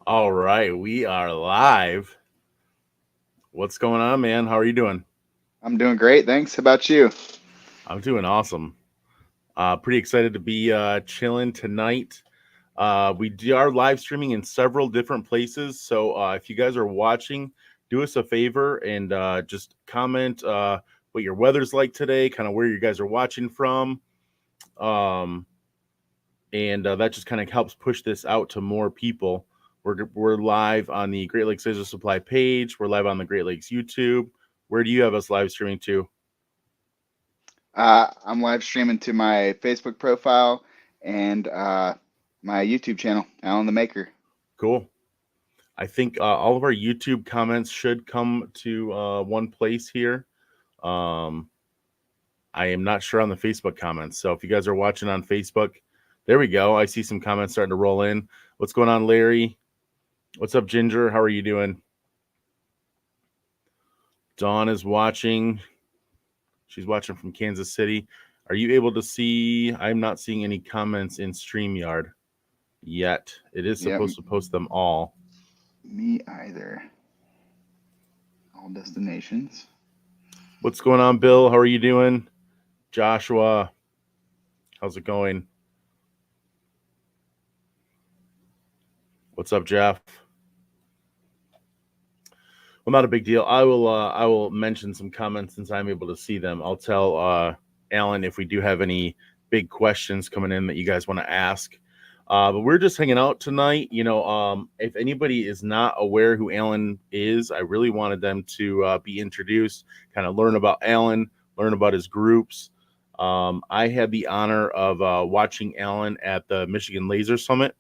All right, we are live. What's going on, man? How are you doing? I'm doing great, thanks. How about you? I'm doing awesome. Pretty excited to be chilling tonight. We are live streaming in several different places, so if you guys are watching, do us a favor and just comment what your weather's like today, kind of where you guys are watching from, um, and that just kind of helps push this out to more people. We're live on the Great Lakes Laser Supply page. We're live on the Great Lakes YouTube. Where do you have us live streaming to? I'm live streaming to my Facebook profile and my YouTube channel, Alan the Maker. Cool. I think all of our YouTube comments should come to one place here. Um, I am not sure on the Facebook comments. So if you guys are watching on Facebook, there we go. I see some comments starting to roll in. What's going on, Larry? What's up, Ginger? How are you doing? Dawn is watching. She's watching from Kansas City. Are you able to see? I'm not seeing any comments in StreamYard yet. It is Yep, supposed to post them all. me either. All destinations. What's going on, Bill? How are you doing? Joshua, how's it going? What's up, Jeff? Well, not a big deal. I will mention some comments since I'm able to see them. I'll tell Alan if we do have any big questions coming in that you guys want to ask. But we're just hanging out tonight. If anybody is not aware who Alan is, I really wanted them to be introduced, kind of learn about Alan, learn about his groups. I had the honor of watching Alan at the Michigan Laser Summit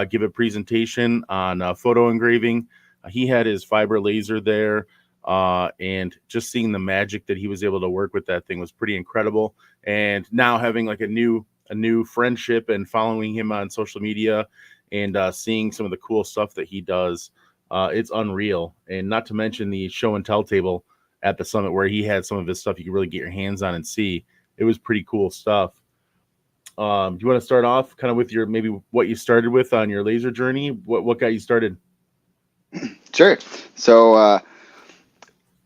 give a presentation on photo engraving. He had his fiber laser there, and just seeing the magic that he was able to work with that thing was pretty incredible. And now having like a new friendship and following him on social media and seeing some of the cool stuff that he does, it's unreal. And not to mention the show and tell table at the summit where he had some of his stuff you could really get your hands on and see. It was pretty cool stuff. Do you want to start off kind of with your maybe what you started with on your laser journey? What got you started? Sure. So,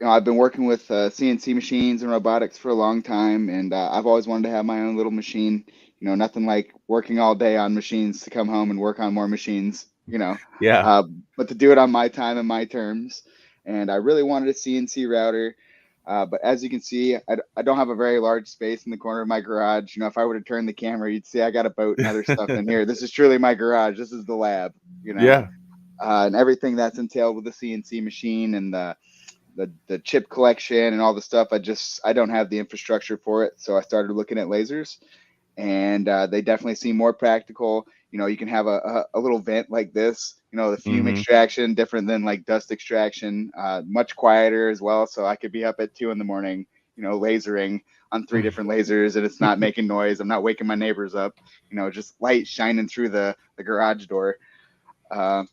I've been working with CNC machines and robotics for a long time, and I've always wanted to have my own little machine. Nothing like working all day on machines to come home and work on more machines, Yeah. uh, but to do it on my time and my terms. And I really wanted a CNC router. But as you can see, I don't have a very large space in the corner of my garage. If I were to turn the camera, you'd see I got a boat and other stuff in here. This is truly my garage. This is the lab, Yeah. and everything that's entailed with the CNC machine and the chip collection and all the stuff. I don't have the infrastructure for it, so I started looking at lasers, and they definitely seem more practical. You can have a little vent like this. The fume Hmm. extraction different than like dust extraction, much quieter as well. So I could be up at 2 in the morning, lasering on three different lasers, and it's not making noise. I'm not waking my neighbors up. Just light shining through the garage door. Uh,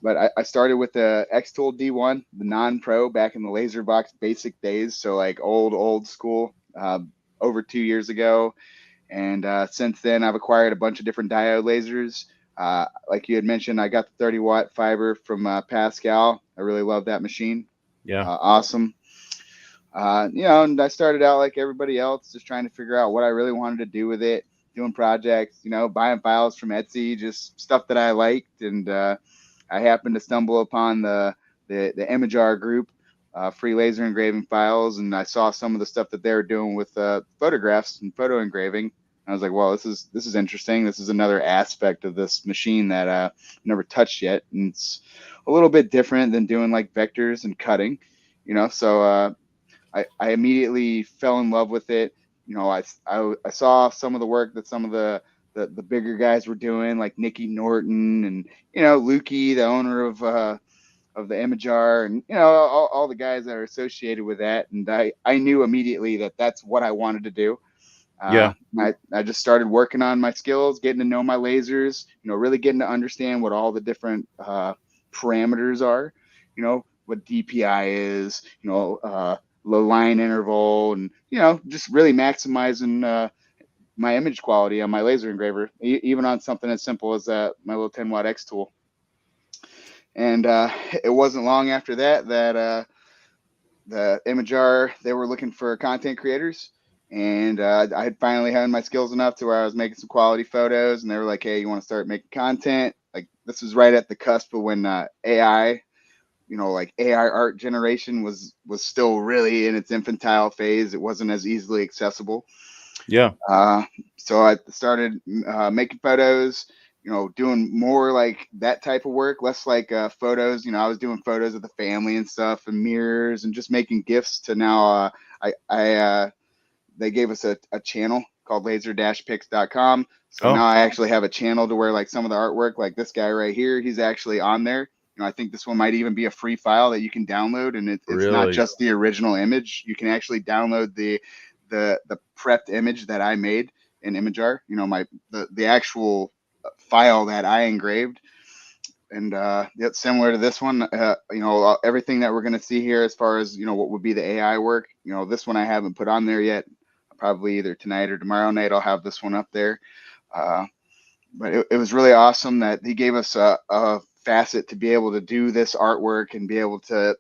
but I started with the X Tool D1, the non-pro, back in the laser box basic days. So like old school, over 2 years ago. And since then, I've acquired a bunch of different diode lasers. Like you had mentioned, I got the 30-watt fiber from Pascal. I really love that machine. Yeah. Awesome. And I started out like everybody else, just trying to figure out what I really wanted to do with it, doing projects, buying files from Etsy, just stuff that I liked. And I happened to stumble upon the Imajar group, free laser engraving files, and I saw some of the stuff that they were doing with photographs and photo engraving. I was like, well, this is interesting. This is another aspect of this machine that never touched yet, and it's a little bit different than doing like vectors and cutting. So I immediately fell in love with it. I saw some of the work that some of the bigger guys were doing, like Nicky Norton and Lukey, the owner of the Imajar, and all the guys that are associated with that. And I knew immediately that that's what I wanted to do. Yeah. I just started working on my skills, getting to know my lasers, really getting to understand what all the different parameters are, what DPI is, low line interval, and, just really maximizing my image quality on my laser engraver, even on something as simple as my little 10-watt X tool. And it wasn't long after that the Imajar, they were looking for content creators. And I had finally honed my skills enough to where I was making some quality photos. And they were like, hey, you want to start making content? Like, this was right at the cusp of when AI, like AI art generation was still really in its infantile phase. It wasn't as easily accessible. Yeah. Uh, so I started making photos, doing more like that type of work, less like photos. I was doing photos of the family and stuff and mirrors and just making gifts to now. They gave us a channel called laser-pix.com. So Oh, now I actually have a channel to where like some of the artwork, like this guy right here, he's actually on there. I think this one might even be a free file that you can download, and it's not really? just the original image. You can actually download the prepped image that I made in Imajar. The actual file that I engraved, and it's similar to this one. Everything that we're going to see here as far as what would be the AI work. This one I haven't put on there yet. Probably either tonight or tomorrow night I'll have this one up there. Uh, but it was really awesome that he gave us a facet to be able to do this artwork and be able to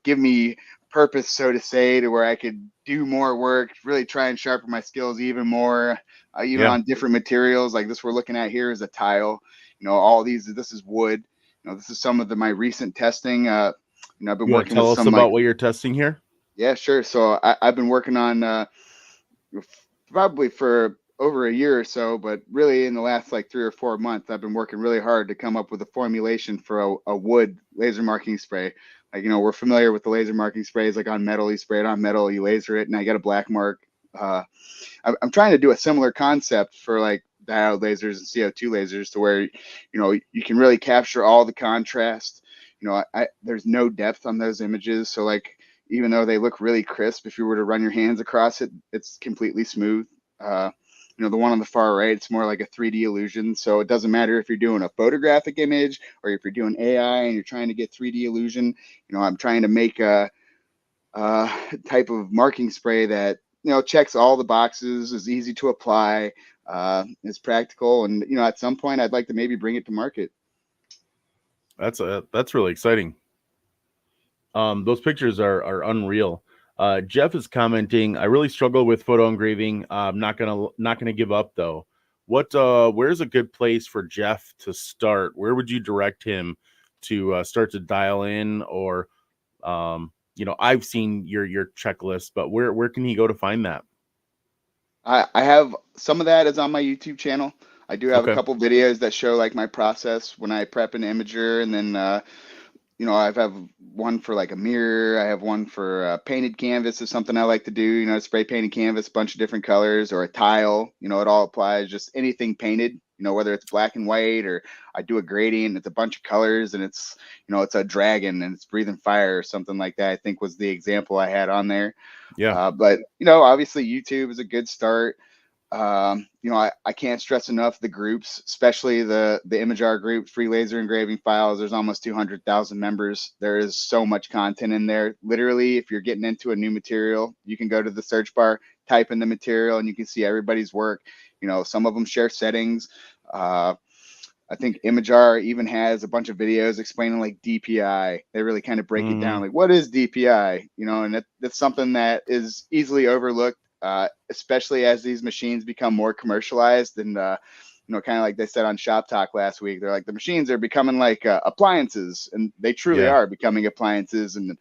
give me purpose, so to say, to where I could do more work, really try and sharpen my skills even more, even Yeah. on different materials. Like this we're looking at here is a tile. All these, this is wood. This is some of my recent testing. I've been You want to working with tell us some like, about what you're testing here? yeah, sure. So I've been working on probably for over a year or so, but really in the last like 3 or 4 months, I've been working really hard to come up with a formulation for a wood laser marking spray. Like, we're familiar with the laser marking sprays, like on metal, you spray it on metal, you laser it, and I get a black mark. I'm trying to do a similar concept for like diode lasers and CO2 lasers to where, you can really capture all the contrast. There's no depth on those images. So like, even though they look really crisp, if you were to run your hands across it, it's completely smooth. Uh, the one on the far right, it's more like a 3D illusion. So it doesn't matter if you're doing a photographic image or if you're doing AI and you're trying to get 3D illusion. I'm trying to make a type of marking spray that checks all the boxes, is easy to apply, is practical, and at some point I'd like to maybe bring it to market. That's really exciting. Those pictures are unreal. Jeff is commenting. I really struggle with photo engraving. I'm not gonna give up though. Where's a good place for Jeff to start? Where would you direct him to start to dial in? Or I've seen your checklist, but where can he go to find that? I have some of that is on my YouTube channel. I do have a Okay. couple videos that show like my process when I prep an imager, and then I have one for like a mirror. I have one for painted canvas is something I like to do. Spray painted canvas, a bunch of different colors, or a tile. It all applies. Just anything painted. Whether it's black and white or I do a gradient. It's a bunch of colors, and it's a dragon and it's breathing fire or something like that. I think was the example I had on there. Yeah. But obviously YouTube is a good start. I can't stress enough the groups, especially the Imajar group, free laser engraving files. There's almost 200,000 members. There is so much content in there. Literally, if you're getting into a new material, you can go to the search bar, type in the material, and you can see everybody's work. Some of them share settings. I think Imajar even has a bunch of videos explaining like DPI. They really kind of break it down. Mm, Like, what is DPI? And that's something that is easily overlooked, especially as these machines become more commercialized. And, kind of like they said on Shop Talk last week, they're like, the machines are becoming like appliances, and they truly yeah. are becoming appliances. And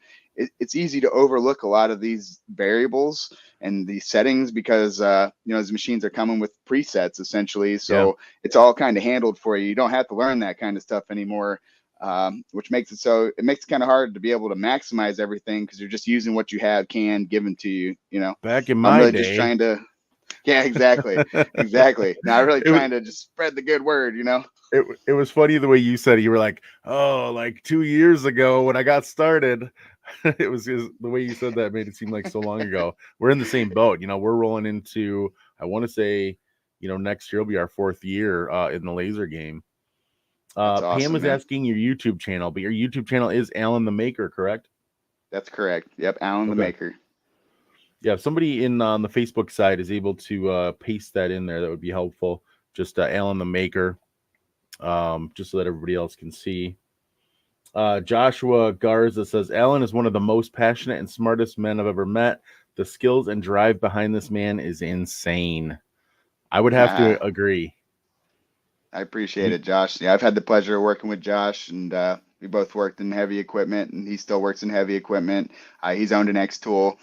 it's easy to overlook a lot of these variables and these settings because, these machines are coming with presets essentially. Yeah. So it's all kind of handled for you. You don't have to learn that kind of stuff anymore, which makes it kind of hard to be able to maximize everything because you're just using what you have given to you. Back in I'm my really just day, trying to, yeah, exactly, exactly. Now I'm really it was trying to just spread the good word. it was funny the way you said it. You were like, "Oh, like 2 years ago when I got started." The way you said that made it seem like so long ago. We're in the same boat. We're rolling into, I want to say, next year will be our 4th year in the laser game. That's Pam awesome, was man. asking your YouTube channel, but your YouTube channel is Alan the Maker, correct? That's correct. Yep, Alan the Okay. Maker. Yeah, if somebody in on the Facebook side is able to paste that in there, that would be helpful. Just Alan the Maker, just so that everybody else can see. Joshua Garza says Alan is one of the most passionate and smartest men I've ever met. The skills and drive behind this man is insane. I would have to agree. I appreciate it, Josh. Yeah, I've had the pleasure of working with Josh, and we both worked in heavy equipment, and he still works in heavy equipment. He's owned an X tool.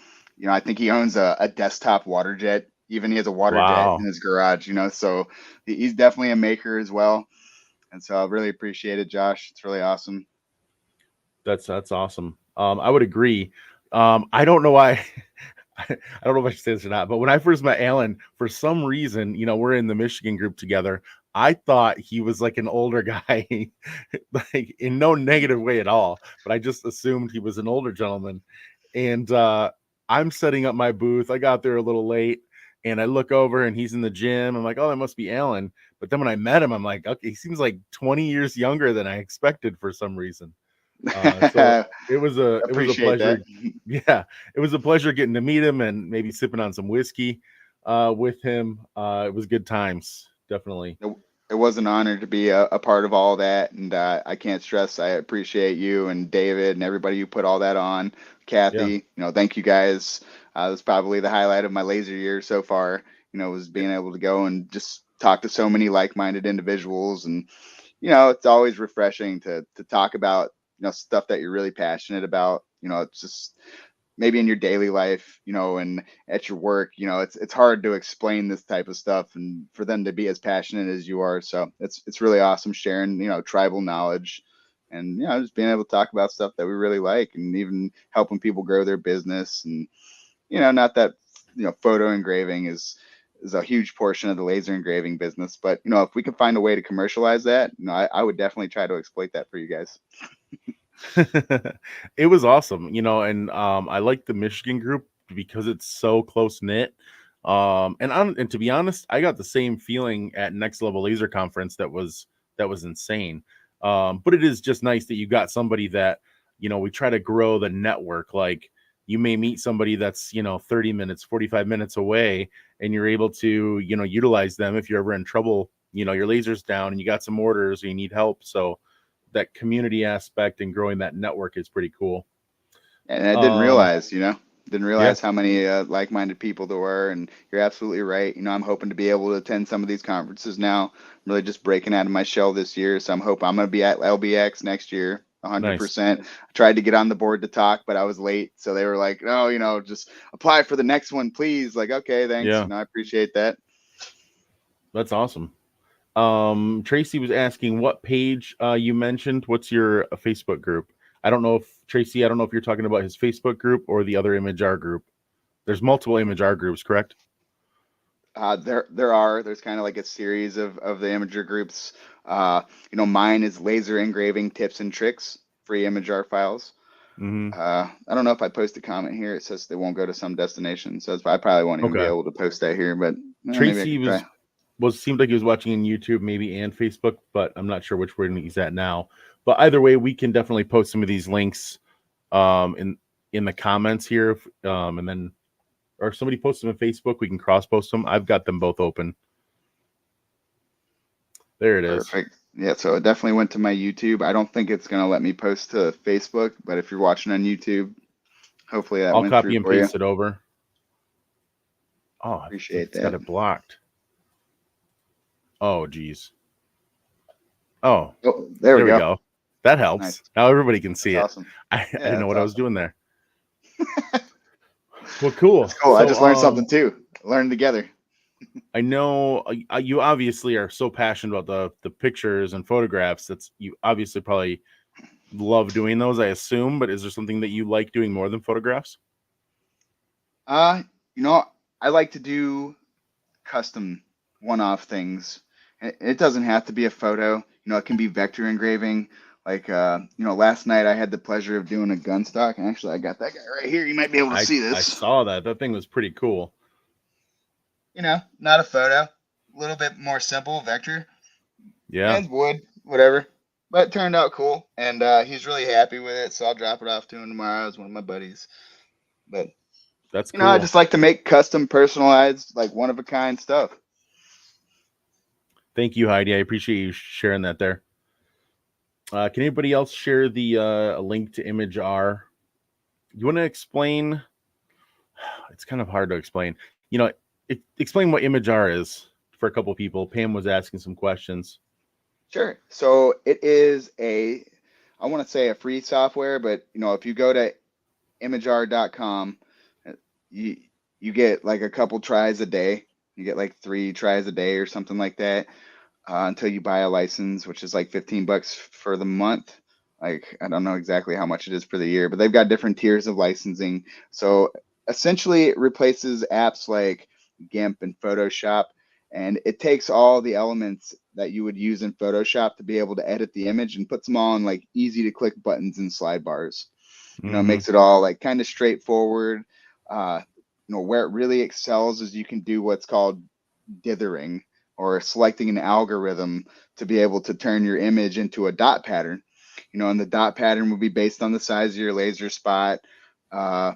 I think he owns a desktop water jet. Even he has a water jet in Wow. his garage. So he's definitely a maker as well. And so I really appreciate it, Josh. It's really awesome. That's awesome. I would agree. I don't know why. I don't know if I should say this or not, but when I first met Alan, for some reason, we're in the Michigan group together. I thought he was like an older guy, like in no negative way at all. But I just assumed he was an older gentleman. And I'm setting up my booth. I got there a little late, and I look over, and he's in the gym. I'm like, oh, that must be Alan. But then when I met him, I'm like, okay, he seems like 20 years younger than I expected for some reason. So it was a Appreciate pleasure. that. Yeah, it was a pleasure getting to meet him and maybe sipping on some whiskey with him. It was good times, definitely. It was an honor to be a part of all that, and I can't stress I appreciate you and David and everybody who put all that on. Yeah, Kathy, thank you guys. That's probably the highlight of my laser year so far. Was being able to go and just talk to so many like-minded individuals, and it's always refreshing to talk about stuff that you're really passionate about. It's just maybe in your daily life, and at your work, it's hard to explain this type of stuff and for them to be as passionate as you are. So it's really awesome sharing, tribal knowledge and, just being able to talk about stuff that we really like and even helping people grow their business. And, not that, photo engraving is a huge portion of the laser engraving business, but, if we can find a way to commercialize that, I would definitely try to exploit that for you guys. it was awesome, and I like the Michigan group because it's so close knit. And to be honest, I got the same feeling at Next Level Laser Conference that was insane. But it is just nice that you got somebody that we try to grow the network. Like you may meet somebody that's 30 minutes, 45 minutes away, and you're able to utilize them if you're ever in trouble. Your laser's down and you got some orders or you need help. So that community aspect and growing that network is pretty cool. And I didn't realize, Yeah, how many like-minded people there were. And you're absolutely right. I'm hoping to be able to attend some of these conferences now. I'm really just breaking out of my shell this year. So I'm going to be at LBX next year. nice. 100%. I tried to get on the board to talk, but I was late. So they were like, no, just apply for the next one, please. Like, okay, thanks. Yeah, I appreciate that. that's awesome. Tracy was asking what page you mentioned. What's your Facebook group? I don't know if Tracy, I don't know if you're talking about his Facebook group or the other Image R group. There's multiple Image R groups, correct? There's kind of like a series of the imager groups. Mine is laser engraving tips and tricks, free imager files. Mm-hmm. I don't know if I post a comment here. It says they won't go to some destination, so I probably won't even be Okay. able to post that here. But maybe I Tracy could try. seemed like he was watching in YouTube, maybe and Facebook, but I'm not sure which one he's at now. But either way, we can definitely post some of these links in the comments here, and then or if somebody posts them on Facebook, we can cross post them. I've got them both open. There it is. Perfect. Yeah, so it definitely went to my YouTube. I don't think it's gonna let me post to Facebook, but if you're watching on YouTube, hopefully that I'll went copy through and for you. paste it over. Oh, Appreciate it's got that. it blocked. Oh, geez. Oh, Oh, there we we go. go. That helps. Nice. Now everybody can see That's it. awesome. I Yeah, didn't know that's what I was awesome. doing there. Well, cool. That's cool. I just learned something too. Learned together. I know you obviously are so passionate about the pictures and photographs. That's you obviously probably love doing those, I assume. But is there something that you like doing more than photographs? Uh, I like to do custom one-off things. It doesn't have to be a photo. It can be vector engraving. Like, last night I had the pleasure of doing a gun stock, and actually I got that guy right here. You might be able to see I this. saw that. That thing was pretty cool. Not a photo. A little bit more simple, vector. Yeah, And wood, whatever. But it turned out cool, and he's really happy with it, so I'll drop it off to him tomorrow as one of my buddies. But, that's cool. I just like to make custom, personalized, like one-of-a-kind stuff. Thank you, Heidi. I appreciate you sharing that there. Can anybody else share the link to Image R? You want to explain? It's kind of hard to explain. Explain what Image R is for a couple of people. Pam was asking some questions. Sure. So it is I want to say a free software, but if you go to imageart.com, you you get like a couple tries a day. You get like 3 tries a day or something like that, until you buy a license, which is like $15 for the month. Like, I don't know exactly how much it is for the year, but they've got different tiers of licensing. So essentially, it replaces apps like GIMP and Photoshop, and it takes all the elements that you would use in Photoshop to be able to edit the image and puts them all in like easy to click buttons and slide bars. It Mm-hmm. makes it all like kind of straightforward. Uh, where it really excels is you can do what's called dithering, or selecting an algorithm to be able to turn your image into a dot pattern. And the dot pattern will be based on the size of your laser spot. Uh,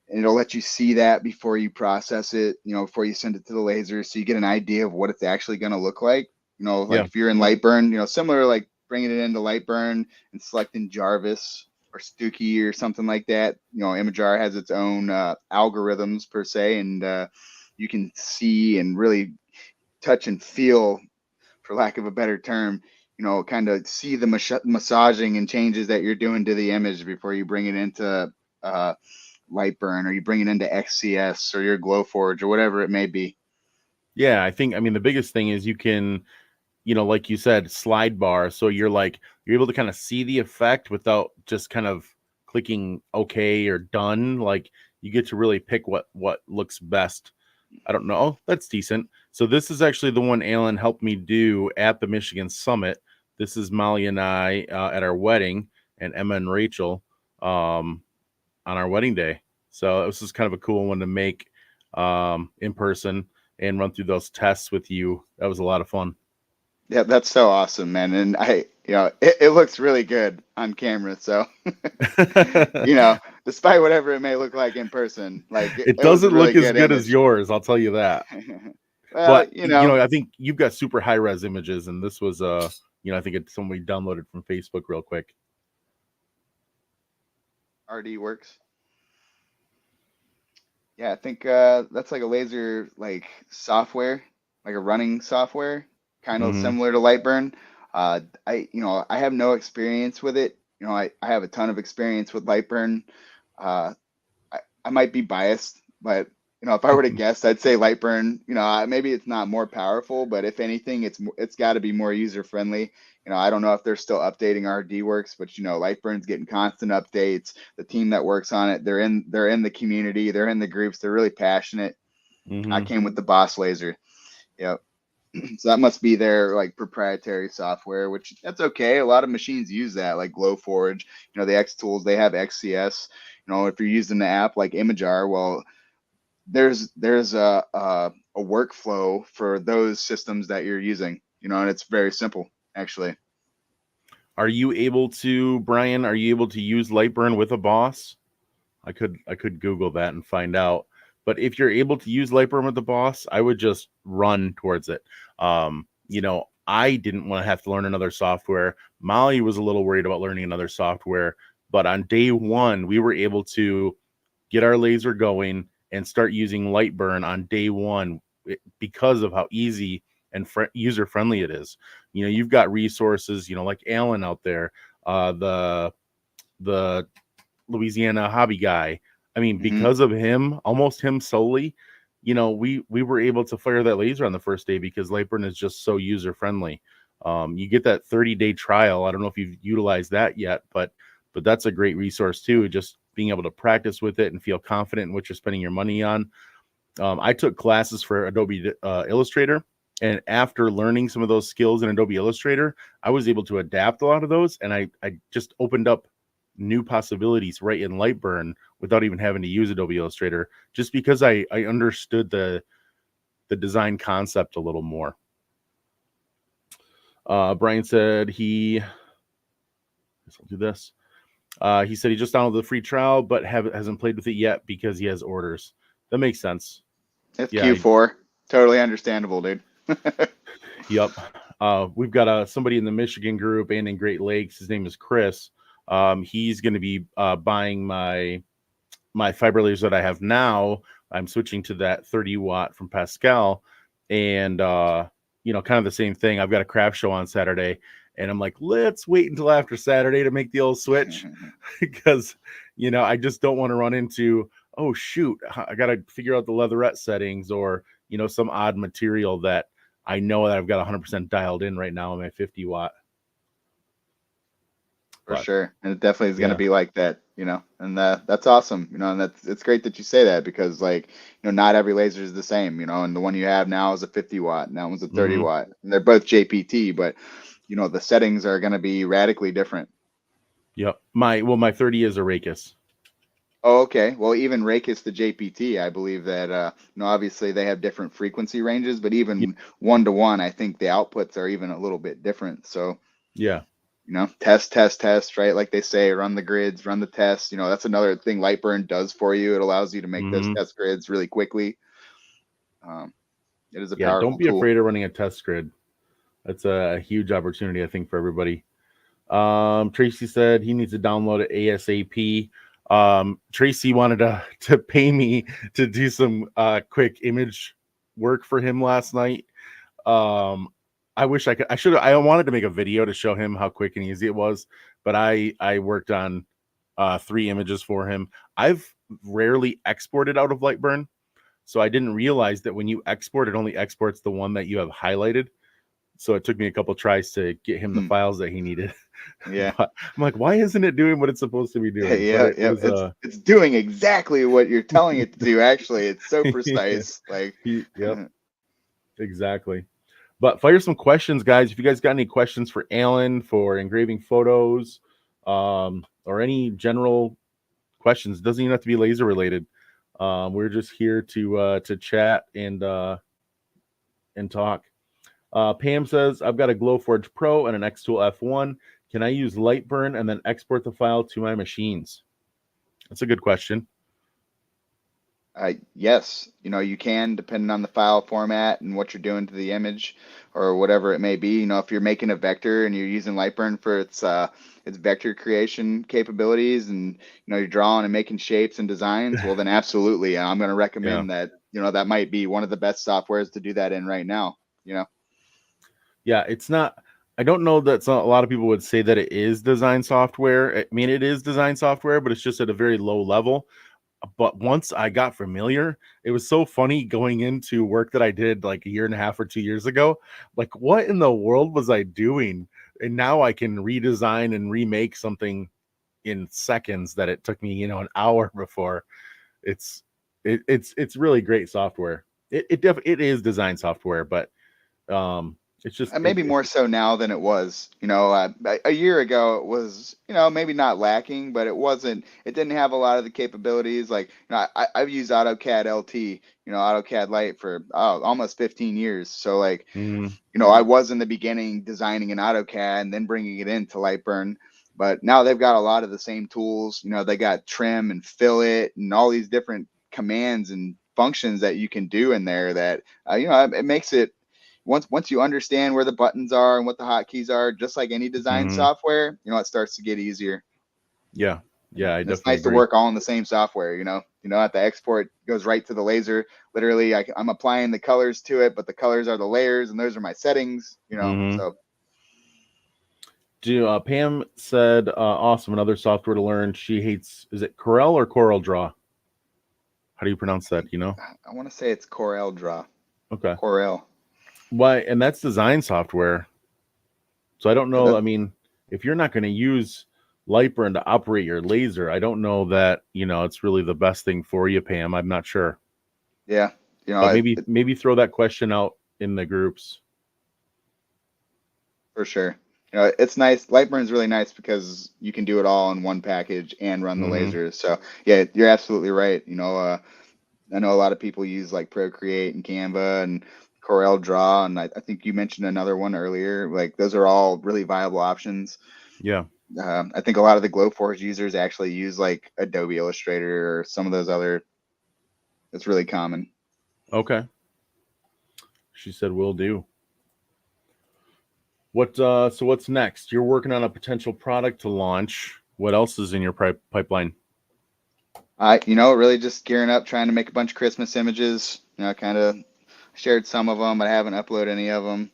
and it'll let you see that before you process it, before you send it to the laser, so you get an idea of what it's actually going to look like. Like Yeah. if you're in Lightburn, similar, like bringing it into Lightburn and selecting Jarvis or Stuki or something like that. Imagear has its own algorithms per se, and you can see and really touch and feel, for lack of a better term, kind of see the massaging and changes that you're doing to the image before you bring it into uh, Lightburn, or you bring it into XCS or your Glowforge or whatever it may be. Yeah, I mean, the biggest thing is you can, like you said, slide bar. So you're able to kind of see the effect without just kind of clicking OK or done. Like you get to really pick what looks best. I don't know. Oh, that's decent. So this is actually the one Alan helped me do at the Michigan Summit. This is Molly and I at our wedding, and Emma and Rachel on our wedding day. So this is kind of a cool one to make in person and run through those tests with you. That was a lot of fun. Yeah, that's so awesome, man. And it looks really good on camera. So, despite whatever it may look like in person, like It it was a doesn't really look as good good as image. yours, I'll tell you that. Well, But I think you've got super high res images, and this was I think it's somebody downloaded from Facebook real quick. RD works. Yeah, I think that's like a laser like software, like a running software, kind of Mm-hmm. similar to Lightburn. I have no experience with it. I have a ton of experience with Lightburn. Uh, I might be biased, but if I were to guess, I'd say Lightburn. Maybe it's not more powerful, but if anything, it's got to be more user friendly. I don't know if they're still updating RD Works, but Lightburn's getting constant updates. The team that works on it, they're in the community, they're in the groups, they're really passionate. I Mm-hmm. came with the Boss Laser. Yep. So that must be their like proprietary software, which that's okay. A lot of machines use that, like Glowforge. The X tools, they have XCS. If you're using the app like Imagear, well, there's a workflow for those systems that you're using, and it's very simple actually. Are you able to, Brian? Are you able to use Lightburn with a boss? I could Google that and find out. But if you're able to use Lightburn with the boss, I would just run towards it. I didn't want to have to learn another software. Molly was a little worried about learning another software, but on day one, we were able to get our laser going and start using Lightburn on day one because of how easy and user friendly it is. You've got resources, like Alan out there, the Louisiana hobby guy. I mean, Hmm. because of him, almost him solely, we were able to fire that laser on the first day because Lightburn is just so user friendly. You get that 30-day trial. I don't know if you've utilized that yet, but that's a great resource too. Just being able to practice with it and feel confident in what you're spending your money on. I took classes for Adobe Illustrator, and after learning some of those skills in Adobe Illustrator, I was able to adapt a lot of those, and I just opened up new possibilities right in Lightburn without even having to use Adobe Illustrator, just because I understood the design concept a little more. Brian said I'll do this. He said he just downloaded the free trial, but hasn't played with it yet because he has orders. That makes sense. It's Yeah. Q4. Totally understandable, dude. Yep. we've got somebody in the Michigan group and in Great Lakes. His name is Chris. He's going to be buying my fiber laser that I have now. I'm switching to that 30 watt from Pascal, and kind of the same thing. I've got a craft show on Saturday, and I'm like, let's wait until after Saturday to make the old switch because I just don't want to run into, oh shoot, I got to figure out the leatherette settings or some odd material that I know that I've got 100% dialed in right now on my 50 watt. For sure. And it definitely is going to Yeah. be like that, and that's awesome, and it's great that you say that because not every laser is the same, and the one you have now is a 50 watt and that one's a 30 Mm-hmm. watt and they're both JPT, but the settings are going to be radically different. Yep. My 30 is a Rakis. Oh, okay. Well, even Rakis the JPT, I believe that obviously they have different frequency ranges, but Yeah. even 1-to-1, I think the outputs are even a little bit different. So Yeah. test, right? Like they say, run the grids, run the tests. That's another thing Lightburn does for you. It allows you to make those Mm-hmm. test grids really quickly. It is a Yeah. Don't powerful be tool. afraid of running a test grid. That's a huge opportunity, I think, for everybody. Tracy said he needs to download it ASAP. Tracy wanted to pay me to do some quick image work for him last night. I wish I could. I wanted to make a video to show him how quick and easy it was, but I worked on 3 images for him. I've rarely exported out of Lightburn, so I didn't realize that when you export, it only exports the one that you have highlighted. So it took me a couple tries to get him the files that he needed. Yeah. But I'm like, why isn't it doing what it's supposed to be doing? But Yeah, it yeah. was It's doing exactly what you're telling it to do. Actually, it's so precise. Like, yep, exactly. But fire some questions, guys. If you guys got any questions for Alan for engraving photos, or any general questions, it doesn't even have to be laser related. We're just here to chat and talk. Pam says, I've got a Glowforge Pro and an Xtool F1. Can I use Lightburn and then export the file to my machines? That's a good question. yes, you can, depending on the file format and what you're doing to the image or whatever it may be. If you're making a vector and you're using Lightburn for its vector creation capabilities, and you're drawing and making shapes and designs, well, then absolutely, I'm going to recommend that. That might be one of the best softwares to do that in right now. Yeah, it's not. I don't know that a lot of people would say that it is design software. I mean, it is design software, but it's just at a very low level. But once I got familiar, it was so funny going into work that I did like a year and a half or 2 years ago. Like, what in the world was I doing? And now I can redesign and remake something in seconds that it took me, an hour before. It's really great software. It is design software, but it's just Maybe more so now than it was. A year ago it was, maybe not lacking, but it didn't have a lot of the capabilities. Like, I've used AutoCAD LT, AutoCAD Lite for almost 15 years. So like, mm, I was in the beginning designing in AutoCAD and then bringing it into Lightburn. But now they've got a lot of the same tools. They got trim and fillet and all these different commands and functions that you can do in there that, it makes it, once you understand where the buttons are and what the hotkeys are, just like any design software, it starts to get easier. yeah, I And it's definitely nice to agree. work all in the same software. At the export goes right to the laser. Literally, I'm applying the colors to it, but the colors are the layers, and those are my settings. So. Pam said, awesome, another software to learn. She hates, is it Corel or Coral Draw? How do you pronounce that? I want to say it's Corel Draw. Okay. Corel. Why? And that's design software. So I don't know. I mean, if you're not going to use Lightburn to operate your laser, I don't know that, it's really the best thing for you, Pam. I'm not sure. Yeah. But maybe throw that question out in the groups. For sure. It's nice. Lightburn is really nice because you can do it all in one package and run the lasers. So yeah, you're absolutely right. I know a lot of people use like Procreate and Canva and Corel Draw, and I think you mentioned another one earlier. Like those are all really viable options. Yeah. I think a lot of the Glowforge users actually use like Adobe Illustrator or some of those other. It's really common. Okay. She said, will do. So what's next? You're working on a potential product to launch. What else is in your pipeline? Really just gearing up, trying to make a bunch of Christmas images. Kind of shared some of them, but I haven't uploaded any of them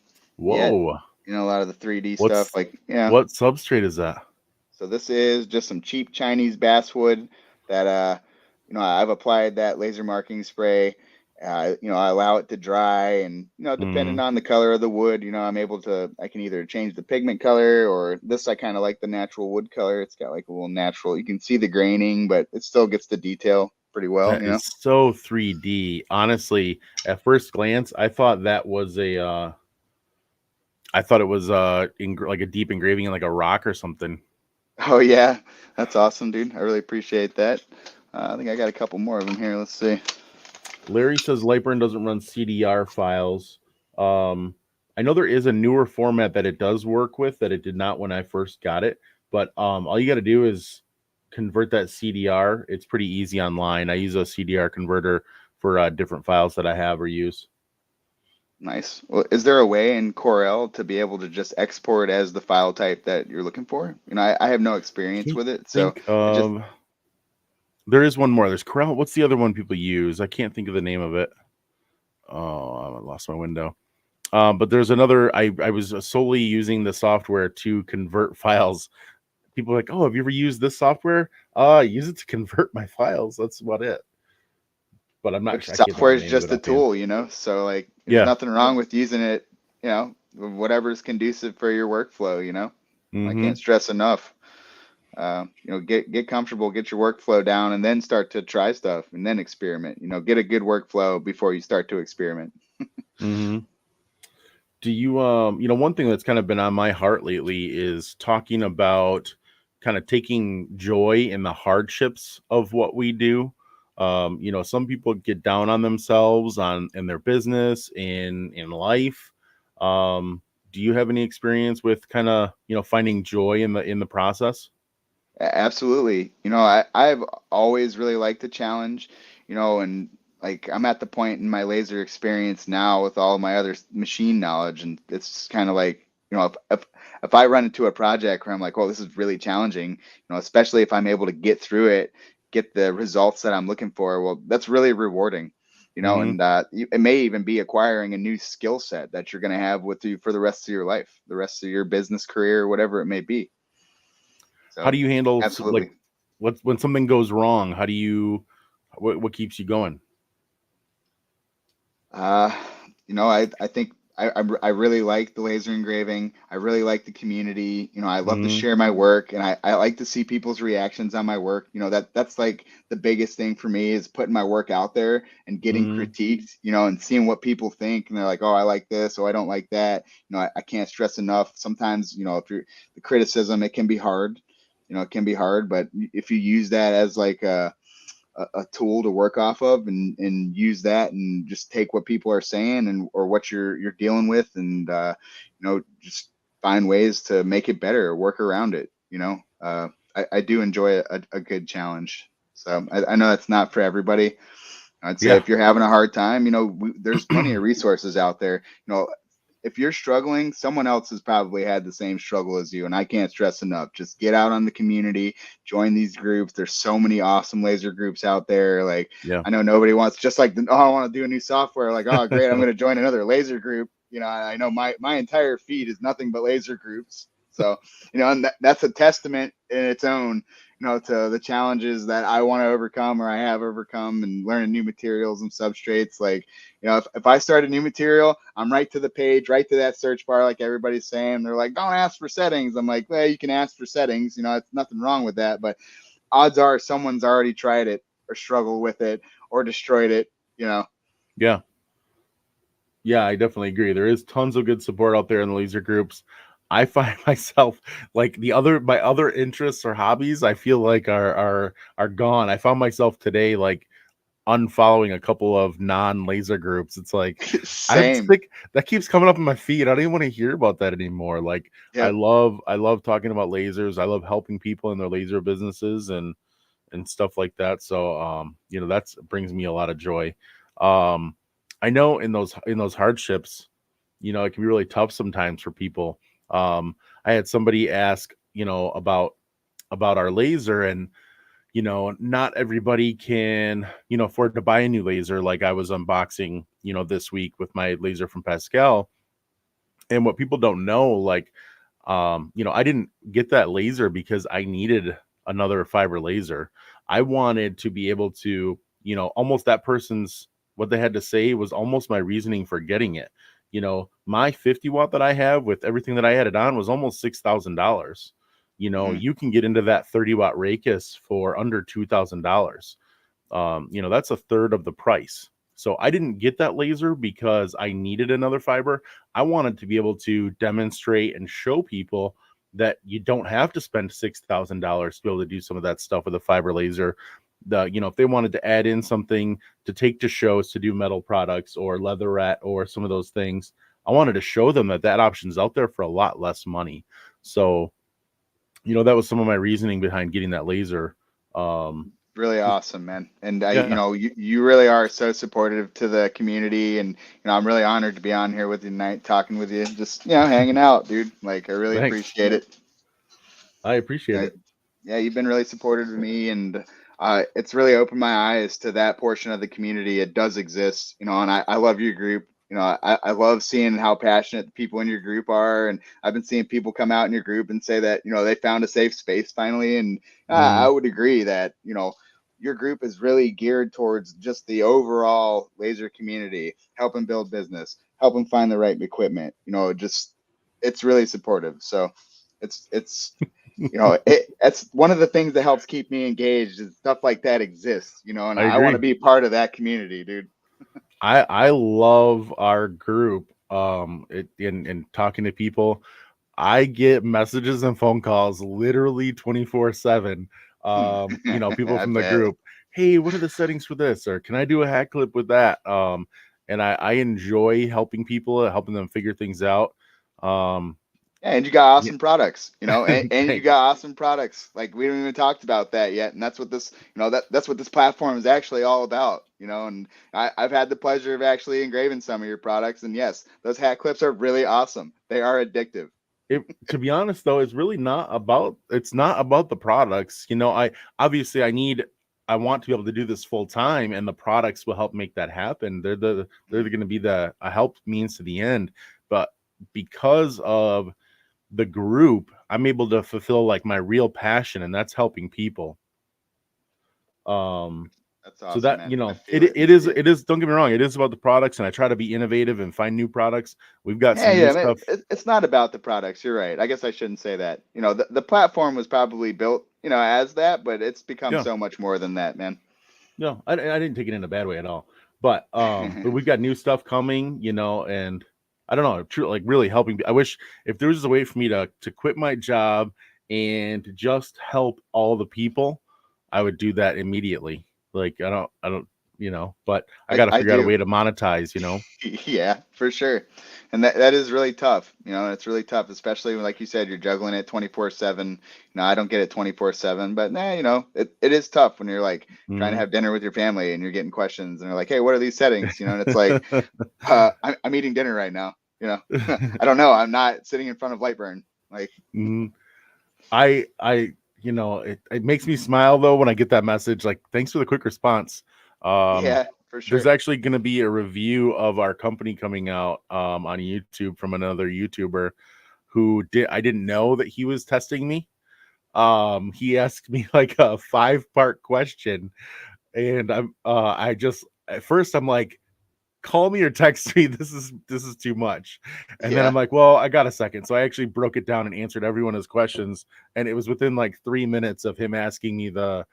yet. Whoa. A lot of the 3D stuff, What's what substrate is that? So this is just some cheap Chinese basswood that I've applied that laser marking spray. I allow it to dry, and depending Mm, on the color of the wood, I can either change the pigment color, or this I kind of like the natural wood color. It's got like a little natural. You can see the graining, but it still gets the detail pretty well. that is so 3D. Honestly, at first glance, I thought that was I thought it was like a deep engraving in like a rock or something. Oh yeah, that's awesome, dude. I really appreciate that. I think I got a couple more of them here. Let's see. Larry says Lightburn doesn't run CDR files. Um, I know there is a newer format that it does work with that it did not when I first got it, but all you got to do is convert that CDR. It's pretty easy online. I use a CDR converter for different files that I have or use. Nice. Well, is there a way in Corel to be able to just export as the file type that you're looking for? I have no experience Can't with it, so think it just of. There is one more. There's Corel. What's the other one people use? I can't think of the name of it. Oh, I lost my window. But there's another. I was solely using the software to convert files. People are like, oh, have you ever used this software? I use it to convert my files. That's about it. But I'm not which sure. I can't think software of the is name of it just a offhand. tool. So like, there's Yeah. nothing wrong with using it, whatever's conducive for your workflow. I Mm-hmm. can't stress enough. Get comfortable, get your workflow down, and then start to try stuff, and then experiment. Get a good workflow before you start to experiment. Mm-hmm. Do you one thing that's kind of been on my heart lately is talking about kind of taking joy in the hardships of what we do. Some people get down on themselves on in their business, in life. Do you have any experience with kind of, finding joy in the process? Absolutely. I've always really liked the challenge, and like I'm at the point in my laser experience now with all my other machine knowledge, and it's kind of like, if I run into a project where I'm like, well, this is really challenging, especially if I'm able to get through it, get the results that I'm looking for, well, that's really rewarding. Mm-hmm. And it may even be acquiring a new skill set that you're going to have with you for the rest of your life, the rest of your business career, whatever it may be. How So, do you handle like absolutely. what when something goes wrong? How do you what keeps you going? Uh, I think I really like the laser engraving. I really like the community. I love to Mm-hmm. share my work, and I like to see people's reactions on my work. That's like the biggest thing for me, is putting my work out there and getting Mm-hmm. critiqued, and seeing what people think. And they're like, oh, I like this, or I don't like that. I can't stress enough. Sometimes, if you're the criticism, it can be hard. It can be hard, but if you use that as like a tool to work off of, and use that, and just take what people are saying, and or what you're dealing with, and just find ways to make it better, work around it. I do enjoy a good challenge. So I know that's not for everybody. I'd say Yeah. if you're having a hard time, there's plenty of resources out there. If you're struggling, someone else has probably had the same struggle as you. And I can't stress enough, just get out on the community, join these groups. There's so many awesome laser groups out there. Like, Yeah. I know nobody wants, just like, oh, I want to do a new software. Like, oh, great, I'm going to join another laser group. I know my entire feed is nothing but laser groups. So, and that's a testament in its own, to the challenges that I want to overcome, or I have overcome, and learning new materials and substrates. Like, if I start a new material, I'm right to the page, right to that search bar, like everybody's saying. They're like, don't ask for settings. I'm like, well, you can ask for settings. It's nothing wrong with that. But odds are someone's already tried it, or struggled with it, or destroyed it. Yeah. Yeah, I definitely agree. There is tons of good support out there in the laser groups. I find myself like my other interests or hobbies, I feel like are gone. I found myself today like unfollowing a couple of non-laser groups. It's like I'm Same. sick. That keeps coming up in my feed. I don't even want to hear about that anymore. Like Yep. I love talking about lasers. I love helping people in their laser businesses and stuff like that. So that's brings me a lot of joy. I know in those hardships, it can be really tough sometimes for people. I had somebody ask, about our laser, and not everybody can, afford to buy a new laser. Like I was unboxing, this week with my laser from Pascal. And what people don't know, like, I didn't get that laser because I needed another fiber laser. I wanted to be able to, almost that person's, what they had to say was almost my reasoning for getting it. My 50 watt that I have with everything that I added on was almost $6,000. Mhm. You can get into that 30-watt Rakis for under $2,000. That's a third of the price. So I didn't get that laser because I needed another fiber. I wanted to be able to demonstrate and show people that you don't have to spend $6,000 to be able to do some of that stuff with a fiber laser. If they wanted to add in something to take to shows to do metal products or leatherette or some of those things, I wanted to show them that that option's out there for a lot less money. So, that was some of my reasoning behind getting that laser. Um, Really just awesome, man. And yeah, you really are so supportive to the community, and I'm really honored to be on here with you tonight, talking with you, just hanging out, dude. Like I really thanks. appreciate it. I appreciate Uh, it. yeah, you've been really supportive of me, and it's really opened my eyes to that portion of the community. It does exist, and I love your group. I love seeing how passionate the people in your group are, and I've been seeing people come out in your group and say that they found a safe space finally, and I Mhm. would agree that your group is really geared towards just the overall laser community, helping build business, helping find the right equipment. Just it's really supportive. So it's that's one of the things that helps keep me engaged is stuff like that exists, and I I want to agree. be part of that community, dude. I love our group. In talking to people, I get messages and phone calls literally 24/7. People I from the bet. group, hey, what are the settings for this? Or can I do a hack clip with that? And I enjoy helping people, helping them figure things out. Um, Yeah, and you got yeah, awesome products, and you thanks. got awesome products. Like we haven't even talked about that yet, and that's what this, that's what this platform is actually all about, And I've had the pleasure of actually engraving some of your products, and yes, those hat clips are really awesome. They are addictive. To be honest though, it's not about the products. I obviously I want to be able to do this full time, and the products will help make that happen. They're Mhm. going to be a help means to the end. But because of the group, I'm able to fulfill like my real passion, and that's helping people. Um That's so awesome, that, man. I it feel it. I see it. it is, don't get me wrong, it is about the products, and I try to be innovative and find new products. We've got Yeah, some new yeah, man. stuff. It's not about the products. You're right. I guess I shouldn't say that. The platform was probably built, as that, but it's become Yeah. so much more than that, man. No, I didn't take it in a bad way at all. But we've got new stuff coming, and I don't know, true, like really helping. I wish if there was a way for me to quit my job and to just help all the people, I would do that immediately. Like I don't, but I got to I figure out a do. way to monetize. Yeah, for sure. And that is really tough. It's really tough, especially when, like you said, you're juggling it 24/7. I don't get it 24/7, but it is tough when you're like trying to Mhm. have dinner with your family and you're getting questions and they're like, "Hey, what are these settings?" And it's like, I'm eating dinner right now. I don't know. I'm not sitting in front of Lightburn. Like, Mhm. It makes me smile though when I get that message. Like, thanks for the quick response. Um, yeah, for there's sure. actually going to be a review of our company coming out on YouTube from another YouTuber who I didn't know that he was testing me. He asked me like a 5-part question, and I just at first I'm like, call me or text me. This is too much. And then I'm Yeah. like, well, I got a second. So I actually broke it down and answered every one of his questions. And it was within like 3 minutes of him asking me the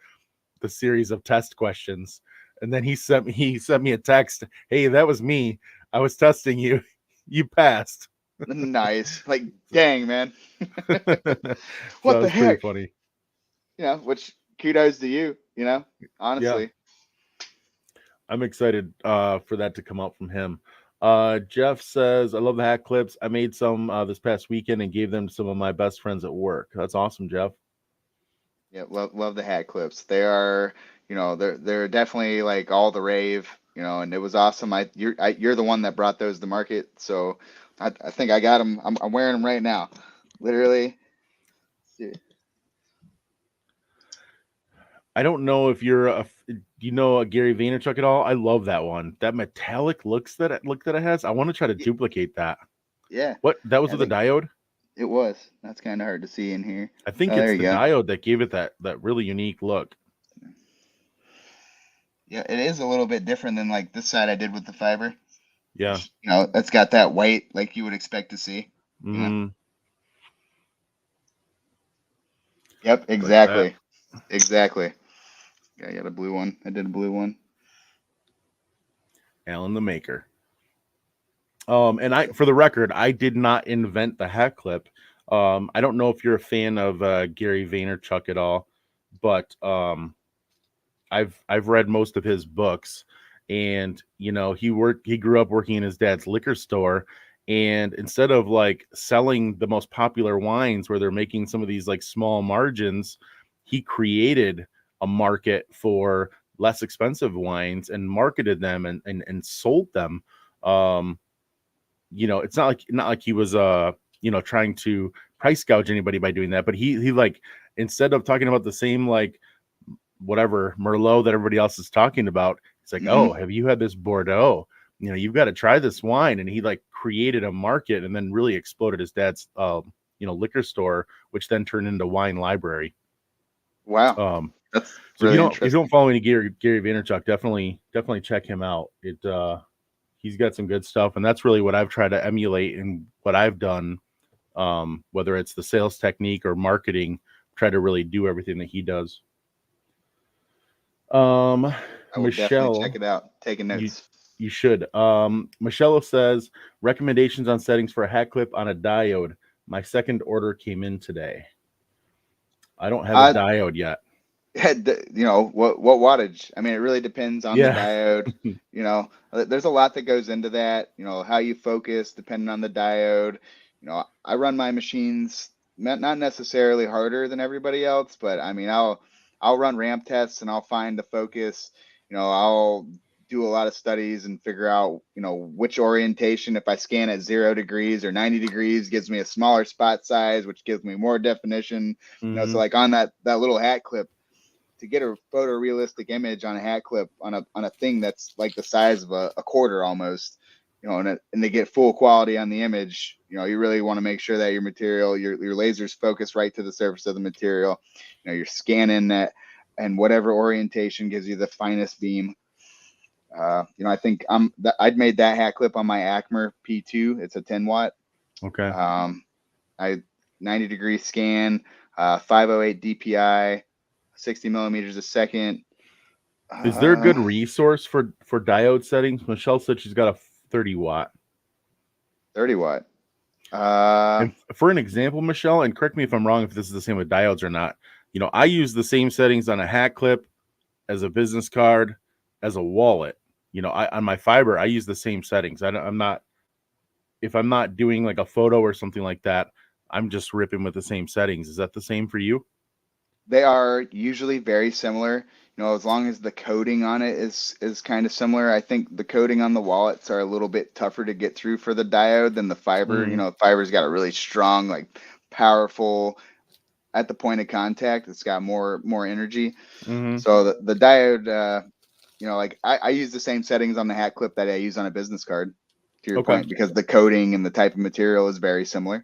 series of test questions. And then he sent me a text. Hey, that was me. I was testing you. You passed. Nice. Like, So, dang, man. so that What the was pretty heck? funny. Which kudos to you, Yeah, honestly. I'm excited for that to come out from him. Jeff says, I love the hat clips. I made some this past weekend and gave them to some of my best friends at work. That's awesome, Jeff. Yeah, love the hat clips. They are, they're definitely like all the rave, and it was awesome. You're the one that brought those to market, so I think I got them. I'm wearing them right now. Literally. I don't know if you know a Gary Vaynerchuk at all. I love that one. That metallic look that it has. I want to try to duplicate that. Yeah, What that was I with a think diode? it was. That's kind of hard to see in here. I think Oh, there it's you the go. diode that gave it that really unique look. Yeah, it is a little bit different than like this side I did with the fiber, Yeah. which, that's got that white like you would expect to see. You know. Mm-hmm. Yep, Like that. exactly. Exactly. Yeah, I got a blue one. I did a blue one. Alan the Maker. And for the record, I did not invent the hat clip. I don't know if you're a fan of Gary Vaynerchuk at all, but I've read most of his books, and he grew up working in his dad's liquor store, and instead of like selling the most popular wines where they're making some of these like small margins, he created a market for less expensive wines and marketed them and sold them. Um, it's not like he was trying to price gouge anybody by doing that, but he like, instead of talking about the same like whatever Merlot that everybody else is talking about, it's like, Hmm. oh, have you had this Bordeaux? You've got to try this wine. And he like created a market and then really exploded his dad's liquor store, which then turned into wine library. Wow, um that's so really if you don't interesting. follow any Gary Vaynerchuk, definitely check him out. He's got some good stuff, and that's really what I've tried to emulate and what I've done. Whether it's the sales technique or marketing, try to really do everything that he does. um I will definitely check Michelle, it out. Taking you notes. you should. Michelle says recommendations on settings for a hat clip on a diode. My second order came in today. I don't have a Uh, diode yet. what wattage? I mean, it really depends on the Yeah. diode. There's a lot that goes into that. How you focus depending on the diode. I run my machines not necessarily harder than everybody else, but I mean, I'll run ramp tests and I'll find the focus. I'll do a lot of studies and figure out which orientation, if I scan at 0 degrees or 90 degrees, gives me a smaller spot size, which gives me more definition. So Hmm. like on that little hat clip, to get a photorealistic image on a hat clip on a thing that's like the size of a quarter almost, and to get full quality on the image, you really want to make sure that your material, your laser's focused right to the surface of the material. You're scanning that, and whatever orientation gives you the finest beam. I think I'd made that hat clip on my Acmer P2. It's a 10 watt. Okay. I 90-degree scan, 508 DPI, 60 millimeters a second. Is there a good Uh, resource for diode settings? Michelle said she's got a 30 watt. 30 watt. Uh, And for an example, Michelle, and correct me if I'm wrong if this is the same with diodes or not. I use the same settings on a hat clip, as a business card, as a wallet. On my fiber, I use the same settings. I'm not, if I'm not doing like a photo or something like that, I'm just ripping with the same settings. Is that the same for you? they are usually very similar. As long as the coding on it is kind of similar. I think the coding on the wallets are a little bit tougher to get through for the diode than the fiber. Mm-hmm. Fiber's got a really strong, like powerful at the point of contact. It's got more energy. Mm-hmm. So the diode, like I use the same settings on the hat clip that I use on a business card, to your Okay. point, because the coding and the type of material is very similar.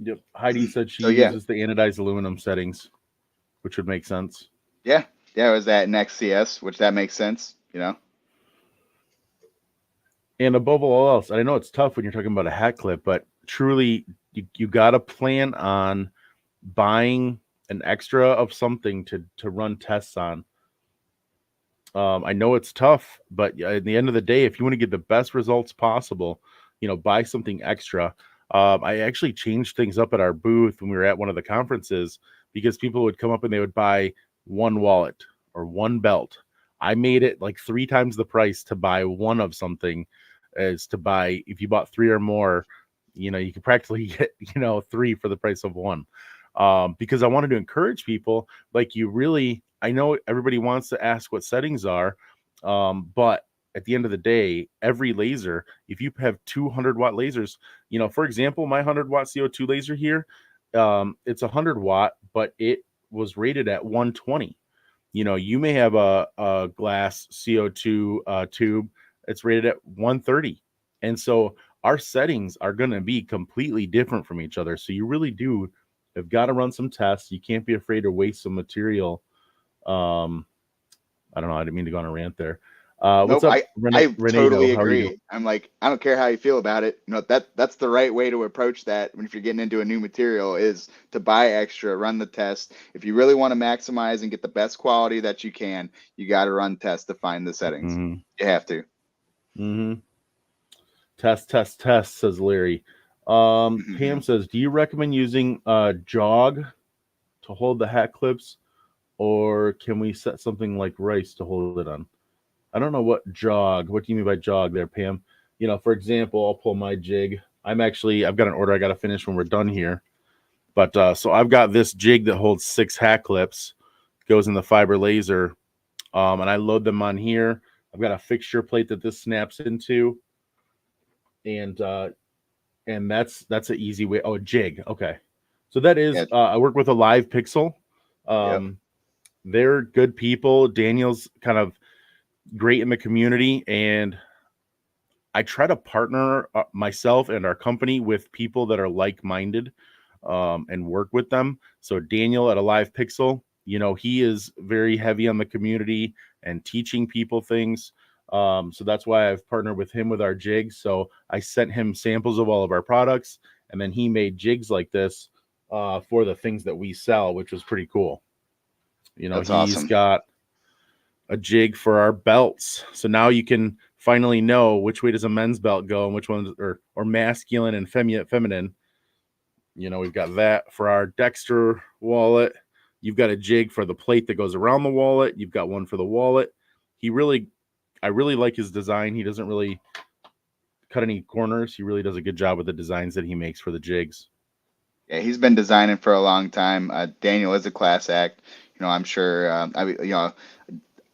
Yep. Heidi said she So yeah, uses the anodized aluminum settings, which would make sense. yeah, yeah. It was that next CS, which that makes sense. And above all else, I know it's tough when you're talking about a hat clip, but truly, you got to plan on buying an extra of something to run tests on. I know it's tough, but at the end of the day, if you want to get the best results possible, buy something extra. I actually changed things up at our booth when we were at one of the conferences, because people would come up and they would buy one wallet or one belt. I made it like 3 times the price to buy one of something as to buy, if you bought three or more, you could practically get, three for the price of one. Because I wanted to encourage people, like, I know everybody wants to ask what settings are, but at the end of the day, every laser, if you have 200-watt lasers, for example, my 100-watt CO2 laser here, it's 100-watt, but it was rated at 120. You may have a glass CO2 tube, it's rated at 130. And so our settings are going to be completely different from each other. So you really do have got to run some tests. You can't be afraid to waste some material. I don't know. I didn't mean to go on a rant there. What's Nope, up, I Renato? totally How are you doing? agree. I'm like, I don't care how you feel about it. That's the right way to approach that if you're getting into a new material is to buy extra, run the test. If you really want to maximize and get the best quality that you can, you got to run tests to find the settings. Mm-hmm. You have to. Mm-hmm. Test, says Larry. Pam says, do you recommend using jog to hold the hat clips, or can we set something like rice to hold it on? I don't know what jog. What do you mean by jog there, Pam? For example, I'll pull my jig. I've got an order I got to finish when we're done here. But so I've got this jig that holds 6 hat clips, goes in the fiber laser, and I load them on here. I've got a fixture plate that this snaps into, and that's an easy way. Oh, a jig. Okay, so that is Yeah. I work with a Live Pixel. Yep. They're good people. Daniel's kind of great in the community, and I try to partner myself and our company with people that are like-minded, and work with them. So Daniel at Alive Pixel, he is very heavy on the community and teaching people things. So that's why I've partnered with him with our jigs. So I sent him samples of all of our products, and then he made jigs like this for the things that we sell, which was pretty cool. That's He's awesome. got a jig for our belts. So now you can finally know which way does a men's belt go and which ones or masculine and feminine. We've got that for our Dexter wallet. You've got a jig for the plate that goes around the wallet. You've got one for the wallet. I really like his design. He doesn't really cut any corners. He really does a good job with the designs that he makes for the jigs. Yeah, he's been designing for a long time. Daniel is a class act. I'm sure.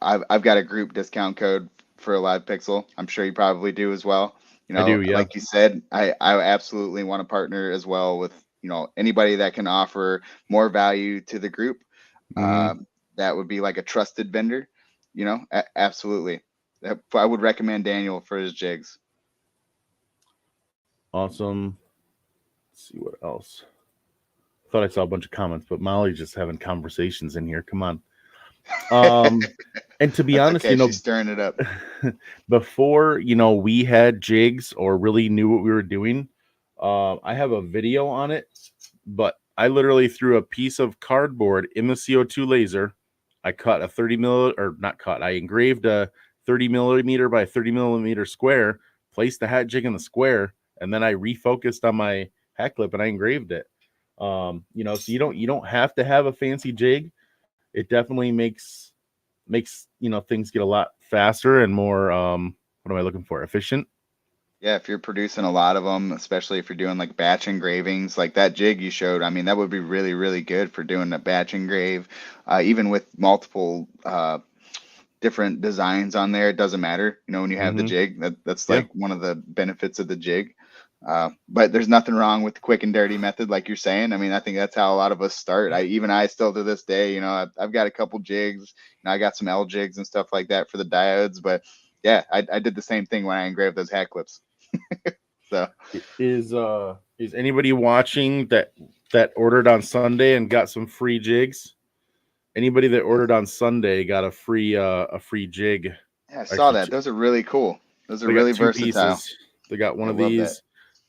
I've got a group discount code for a Live Pixel. I'm sure you probably do as well. I do, yeah. Like you said, I absolutely want to partner as well with anybody that can offer more value to the group. Mm-hmm. That would be like a trusted vendor. Absolutely. I would recommend Daniel for his jigs. Awesome. Let's see what else. Thought I saw a bunch of comments, but Molly's just having conversations in here. Come on. And to be That's honest, okay. She's stirring it up. before we had jigs or really knew what we were doing, I have a video on it, but I literally threw a piece of cardboard in the CO2 laser. I cut a 30 mil or not cut. I engraved a 30 millimeter by 30 millimeter square, placed the hat jig in the square, and then I refocused on my hat clip and I engraved it. So you don't have to have a fancy jig. It definitely makes things get a lot faster and more what am I looking for, efficient. Yeah, if you're producing a lot of them, especially if you're doing like batch engravings, like that jig you showed, I mean, that would be really, really good for doing a batch engrave. Even with multiple different designs on there, it doesn't matter. When you have the Mm-hmm. jig, that's Yeah, like one of the benefits of the jig. But there's nothing wrong with the quick and dirty method, like you're saying. I mean, I think that's how a lot of us start. I still to this day, I've got a couple jigs. I got some L jigs and stuff like that for the diodes. But yeah, I did the same thing when I engraved those hat clips. So is anybody watching that ordered on Sunday and got some free jigs? Anybody that ordered on Sunday got a free jig. yeah, I saw Actually, that. Those are really cool. Those are they got really two versatile. pieces. They got one I of love that.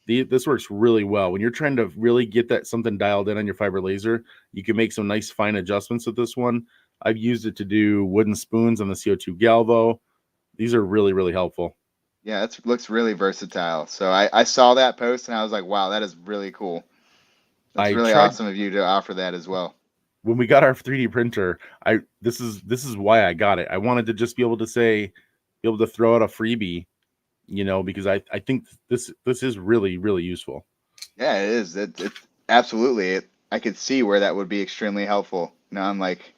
these. This works really well when you're trying to really get that something dialed in on your fiber laser. You can make some nice fine adjustments with this one. I've used it to do wooden spoons on the CO2 Galvo. These are really, really helpful. Yeah, it looks really versatile. So I saw that post and I was like, wow, that is really cool. That's I really tried awesome of you to offer that as well. when we got our 3D printer. This is why I got it. I wanted to just be able to throw out a freebie, because I think this is really, really useful. Yeah, it is. It absolutely. I could see where that would be extremely helpful. I'm like,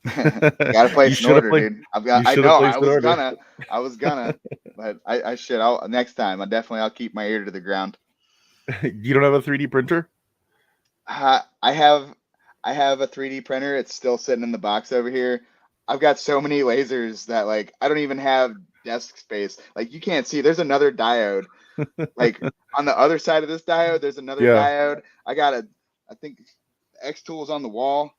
Got to You place an should have order, played. dude. You I should have know placed an order. I was gonna, but I should. Next time. I'll keep my ear to the ground. You don't have a 3D printer? I have a 3D printer. It's still sitting in the box over here. I've got so many lasers that like I don't even have desk space. Like you can't see. There's another diode. Like on the other side of this diode, there's another Yeah, diode. I think X tool's on the wall.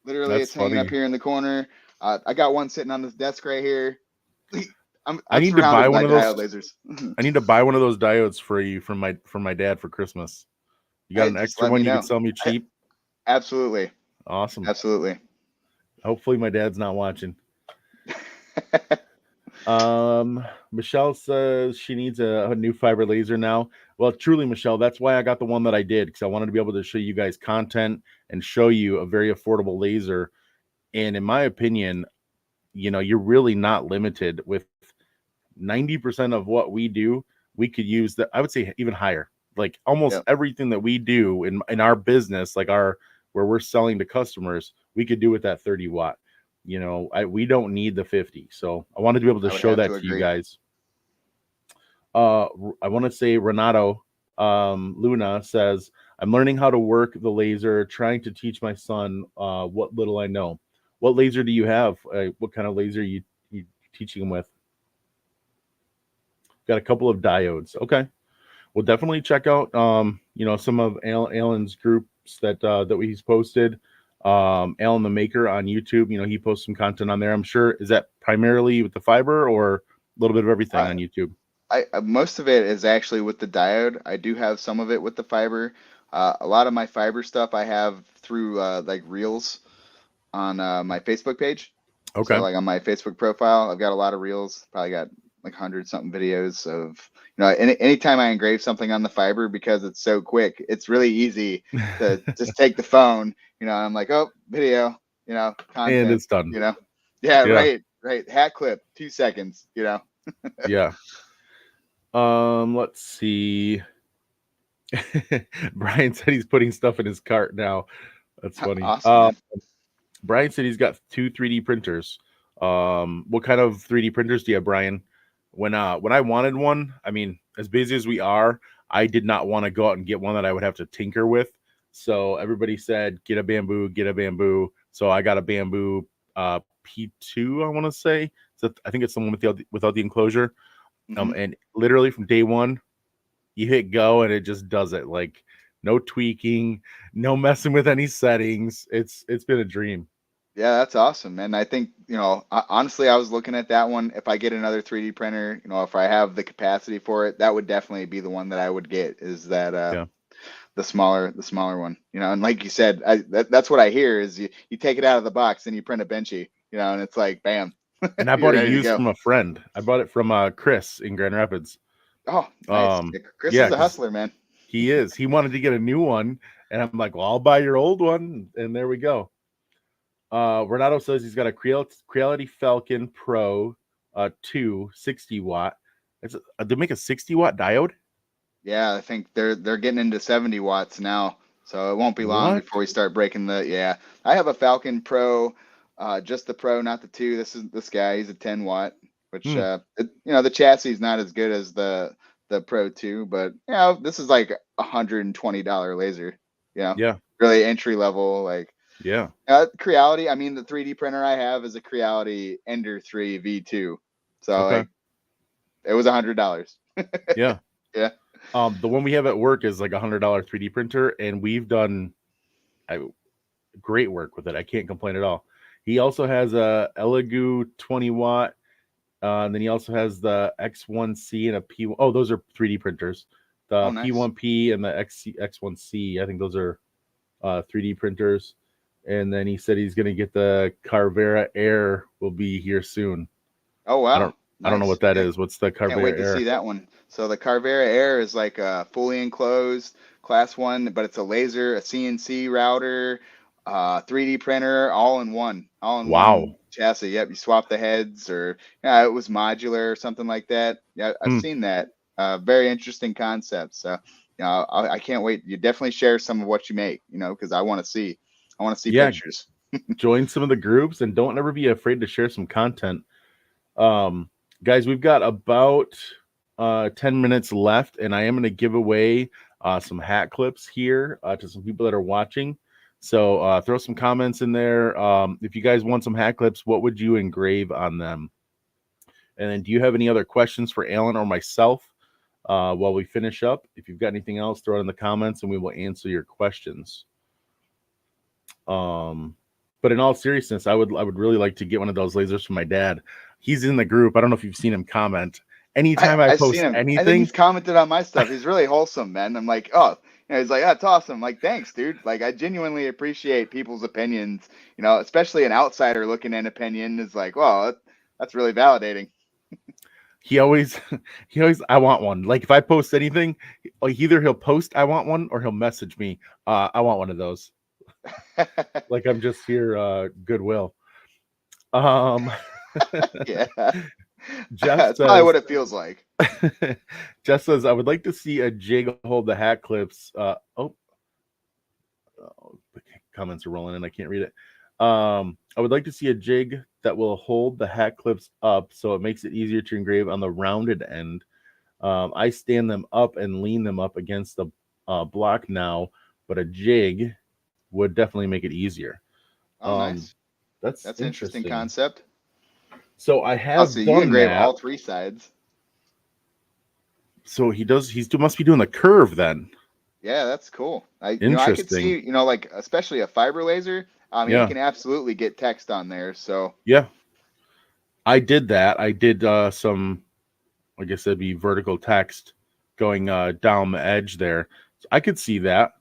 Literally, that's it's hanging up funny. here in the corner. I got one sitting on this desk right here. I I'm need to buy surrounded one by of diode those. lasers. I need to buy one of those diodes for you from my dad for Christmas. You got Hey, an just extra let me one you could know. sell me I, cheap? absolutely, Awesome. absolutely. Hopefully my dad's not watching. Michelle says she needs a new fiber laser now. Well, truly, Michelle, that's why I got the one that I did, because I wanted to be able to show you guys content and show you a very affordable laser. And in my opinion, you're really not limited with 90% of what we do. We could use that. I would say even higher. Like almost Yep. everything that we do in our business, like where we're selling to customers, we could do with that 30 watt. We don't need the 50. So I wanted to be able to I would show have that to to you agree. guys. I want to say Renato Luna says, I'm learning how to work the laser, trying to teach my son what little I know. What laser do you have? What kind of laser you teaching him with? Got a couple of diodes. Okay. We'll definitely check out some of Alan's groups that he's posted. Alan the Maker on YouTube, he posts some content on there. I'm sure, is that primarily with the fiber or a little bit of everything Uh, on YouTube? most of it is actually with the diode. I do have some of it with the fiber. A lot of my fiber stuff I have through like reels on my Facebook page. So Okay. like on my Facebook profile, I've got a lot of reels. Probably got like 100 something videos of anytime I engrave something on the fiber because it's so quick, it's really easy to just take the phone. And I'm like, oh, video, And content. it's done. Yeah, Yeah. right. Hat clip, 2 seconds. Yeah. Let's see. Brian said he's putting stuff in his cart now. That's funny. Awesome, man. Brian said he's got 2 3D printers. What kind of 3D printers do you have, Brian? When I wanted one, I mean, as busy as we are, I did not want to go out and get one that I would have to tinker with. So everybody said, get a bamboo, get a bamboo. So I got a bamboo P2, I want to say. So I think it's the one without the enclosure. Mm-hmm. And literally from day one, you hit go and it just does it. Like no tweaking, no messing with any settings. It's been a dream. Yeah, that's awesome, man. I think, honestly, I was looking at that one. If I get another 3D printer, if I have the capacity for it, that would definitely be the one that I would get is that Yeah. the smaller one. And like you said, that's what I hear is you take it out of the box and you print a benchy, and it's like, bam, And I you're bought it ready to used go. from a friend. I bought it from Chris in Grand Rapids. Oh, nice. Chris Yeah, is a because hustler, man. he is. He wanted to get a new one, and I'm like, well, I'll buy your old one, and there we go. Renato says he's got a Creality Falcon Pro 2 60 watt. They make a 60 watt diode. Yeah, I think they're getting into 70 watts now, so it won't be long What? before we start breaking the. Yeah, I have a Falcon Pro, just the Pro, not the 2. This guy. He's a 10 watt, which Hmm. the chassis is not as good as the Pro 2, but this is like $120 laser. Yeah. Really entry level. Like Yeah. Creality. I mean, the 3D printer I have is a Creality Ender 3 V2, so Okay. like it was $100. Yeah. Yeah. The one we have at work is like $100 3D printer, and we've done great work with it. I can't complain at all. He also has a Elegoo 20 watt. And then he also has the X1C and a P. Oh, those are 3D printers. The Nice. P1P and the X1C. I think those are 3D printers. And then he said he's going to get the Carvera Air. Will be here soon. Oh wow. I don't know Nice. what that is. What's the Can't wait Carvera to Air? see that one. So the Carvera Air is like a fully enclosed class 1, but it's a laser, a CNC router, 3D printer, all in one Wow. chassis. Yep, you swap the heads, or it was modular or something like that. Yeah, I've seen that. Very interesting concept. So I can't wait. You definitely share some of what you make, because I want to see Yeah, pictures. Join some of the groups, and don't ever be afraid to share some content. Guys, we've got about 10 minutes left, and I am going to give away some hat clips here to some people that are watching. So throw some comments in there. If you guys want some hat clips, what would you engrave on them? And then do you have any other questions for Alan or myself while we finish up? If you've got anything else, throw it in the comments and we will answer your questions. But in all seriousness, I would really like to get one of those lasers from my dad. He's in the group. I don't know if you've seen him comment. Anytime I I've seen post him. I think anything, he's commented on my stuff. He's really wholesome, man. I'm like, oh, he's like, that's awesome. I'm like, thanks, dude. Like, I genuinely appreciate people's opinions. Especially an outsider looking at an opinion is like, well, that's really validating. he always I want one. Like if I post anything, either he'll post I want one or he'll message me I want one of those. Like I'm just here goodwill. Um Yeah. Jeff That's probably says what it feels like. Jeff says I would like to see a jig hold the hat clips. The comments are rolling in. I can't read it. I would like to see a jig that will hold the hat clips up so it makes it easier to engrave on the rounded end. I stand them up and lean them up against the block now, but a jig would definitely make it easier. Oh, nice. That's an interesting concept. So I have so you done engrave that. all three sides. So he must be doing the curve then. Yeah, that's cool. I could see, like especially a fiber laser. You can absolutely get text on there. So yeah, I did that. I did some, I guess it'd be vertical text going down the edge there. So I could see that.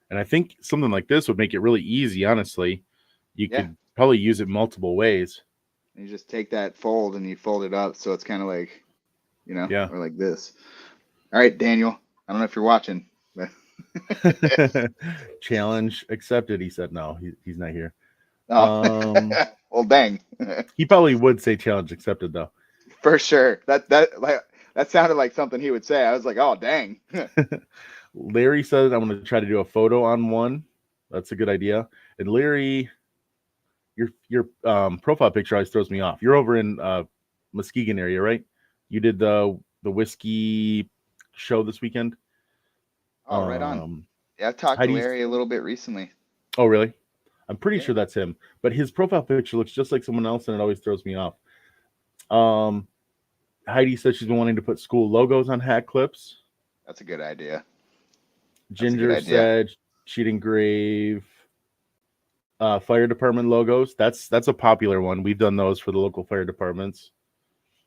And I think something like this would make it really easy, honestly. You could probably use it multiple ways. You just take that fold and you fold it up so it's kind of like, or like this. All right, Daniel. I don't know if you're watching. But Challenge accepted. He said no, he's not here. Oh. Well, dang. He probably would say challenge accepted though. For sure. That sounded like something he would say. I was like, oh dang. Larry says I'm going to try to do a photo on one. That's a good idea. And Larry, your profile picture always throws me off. You're over in Muskegon area, right? You did the whiskey show this weekend. Oh, right on. Yeah, I've talked to Larry a little bit recently. Oh, really? I'm pretty sure that's him. But his profile picture looks just like someone else, and it always throws me off. Heidi says she's been wanting to put school logos on hat clips. That's a good idea. Ginger said she'd engrave fire department logos. That's a popular one. We've done those for the local fire departments.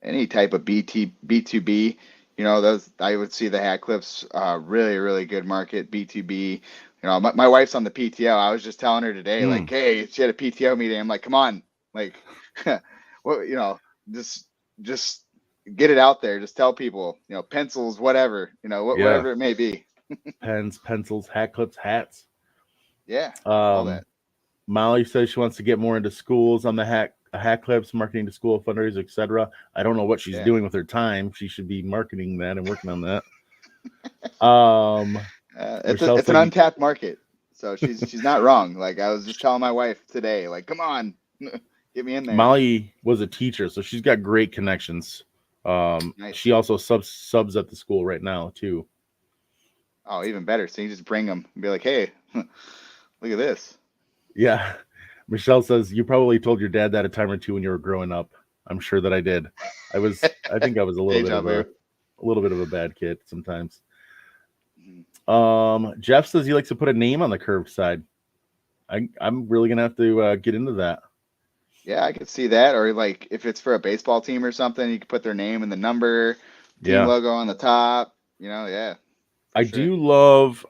Any type of B2B, those I would see the hat clips. Really, really good market. B2B. My wife's on the PTO. I was just telling her today, like, hey, she had a PTO meeting. I'm like, come on, like, well, just get it out there. Just tell people, pencils, whatever, whatever it may be. Pens, pencils, hat clips, hats. Yeah, all that. Molly says she wants to get more into schools on the hat clips, marketing to school fundraisers, etc. I don't know what she's doing with her time. She should be marketing that and working on that. It's an untapped market, so she's not wrong. Like I was just telling my wife today, like, come on, get me in there. Molly was a teacher, so she's got great connections. Nice. She also subs at the school right now too. Oh, even better. So you just bring them and be like, hey, look at this. Yeah. Michelle says you probably told your dad that a time or two when you were growing up. I'm sure that I did. I think I was a little bit of a bad kid sometimes. Jeff says he likes to put a name on the curved side. I'm really gonna have to get into that. Yeah, I could see that. Or like if it's for a baseball team or something, you could put their name and the number, team logo on the top. I do love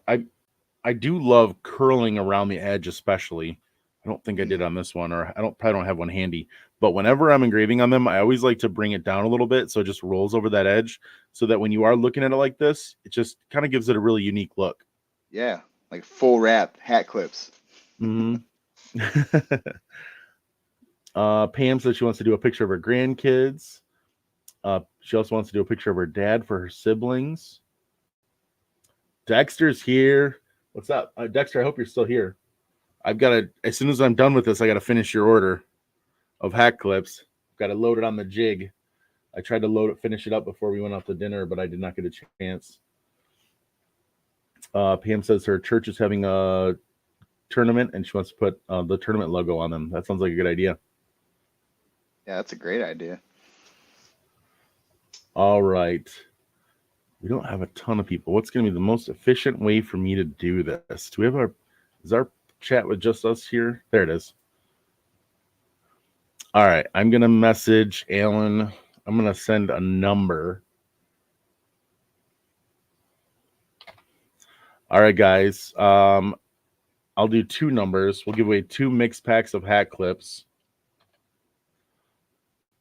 curling around the edge, especially. I don't think I did on this one, or I probably don't have one handy. But whenever I'm engraving on them, I always like to bring it down a little bit so it just rolls over that edge, so that when you are looking at it like this, it just kind of gives it a really unique look. Yeah, like full wrap hat clips. Mm-hmm. Pam says she wants to do a picture of her grandkids. She also wants to do a picture of her dad for her siblings. Dexter's here. What's up, Dexter? I hope you're still here. I've got to, as soon as I'm done with this, I got to finish your order of hack clips. Got to load it on the jig. I tried to finish it up before we went out to dinner, but I did not get a chance. Pam says her church is having a tournament and she wants to put the tournament logo on them. That sounds like a good idea. Yeah, that's a great idea. All right. We don't have a ton of people. What's going to be the most efficient way for me to do this? Do we have is our chat with just us here? There it is. All right. I'm going to message Alan. I'm going to send a number. All right, guys. I'll do 2 numbers. We'll give away 2 mixed packs of hat clips.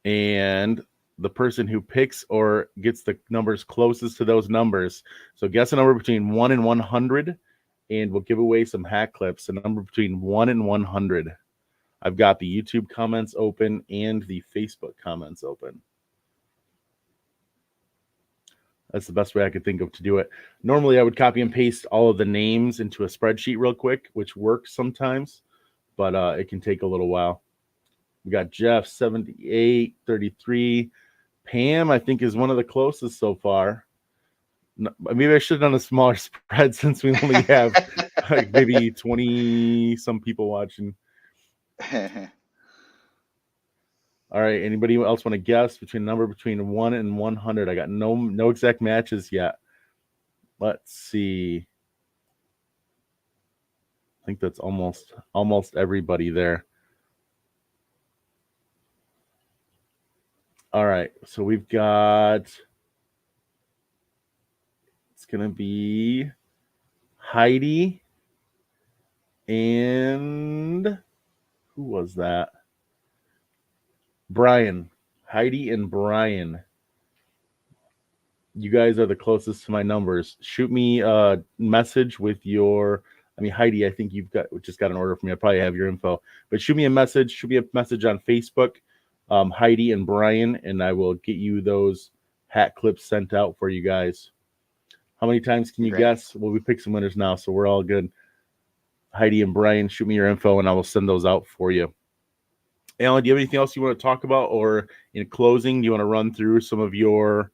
And the person who picks or gets the numbers closest to those numbers. So guess a number between 1 and 100, and we'll give away some hat clips. A number between 1 and 100. I've got the YouTube comments open and the Facebook comments open. That's the best way I could think of to do it. Normally, I would copy and paste all of the names into a spreadsheet real quick, which works sometimes, but it can take a little while. We got Jeff, 78, 33. Pam, I think, is one of the closest so far. Maybe I should have done a smaller spread since we only have like maybe 20-some people watching. All right. Anybody else want to guess between a number between 1 and 100? I got no exact matches yet. Let's see. I think that's almost everybody there. All right. So we've got, it's going to be Heidi and who was that? Brian. Heidi and Brian. You guys are the closest to my numbers. Shoot me a message with your, Heidi, I think you've just got an order from me. I probably have your info, but shoot me a message on Facebook, Heidi and Brian, and I will get you those hat clips sent out for you guys. How many times can you guess? Well, we picked some winners now, so we're all good. Heidi and Brian, shoot me your info, and I will send those out for you. Alan, do you have anything else you want to talk about? Or in closing, do you want to run through some of the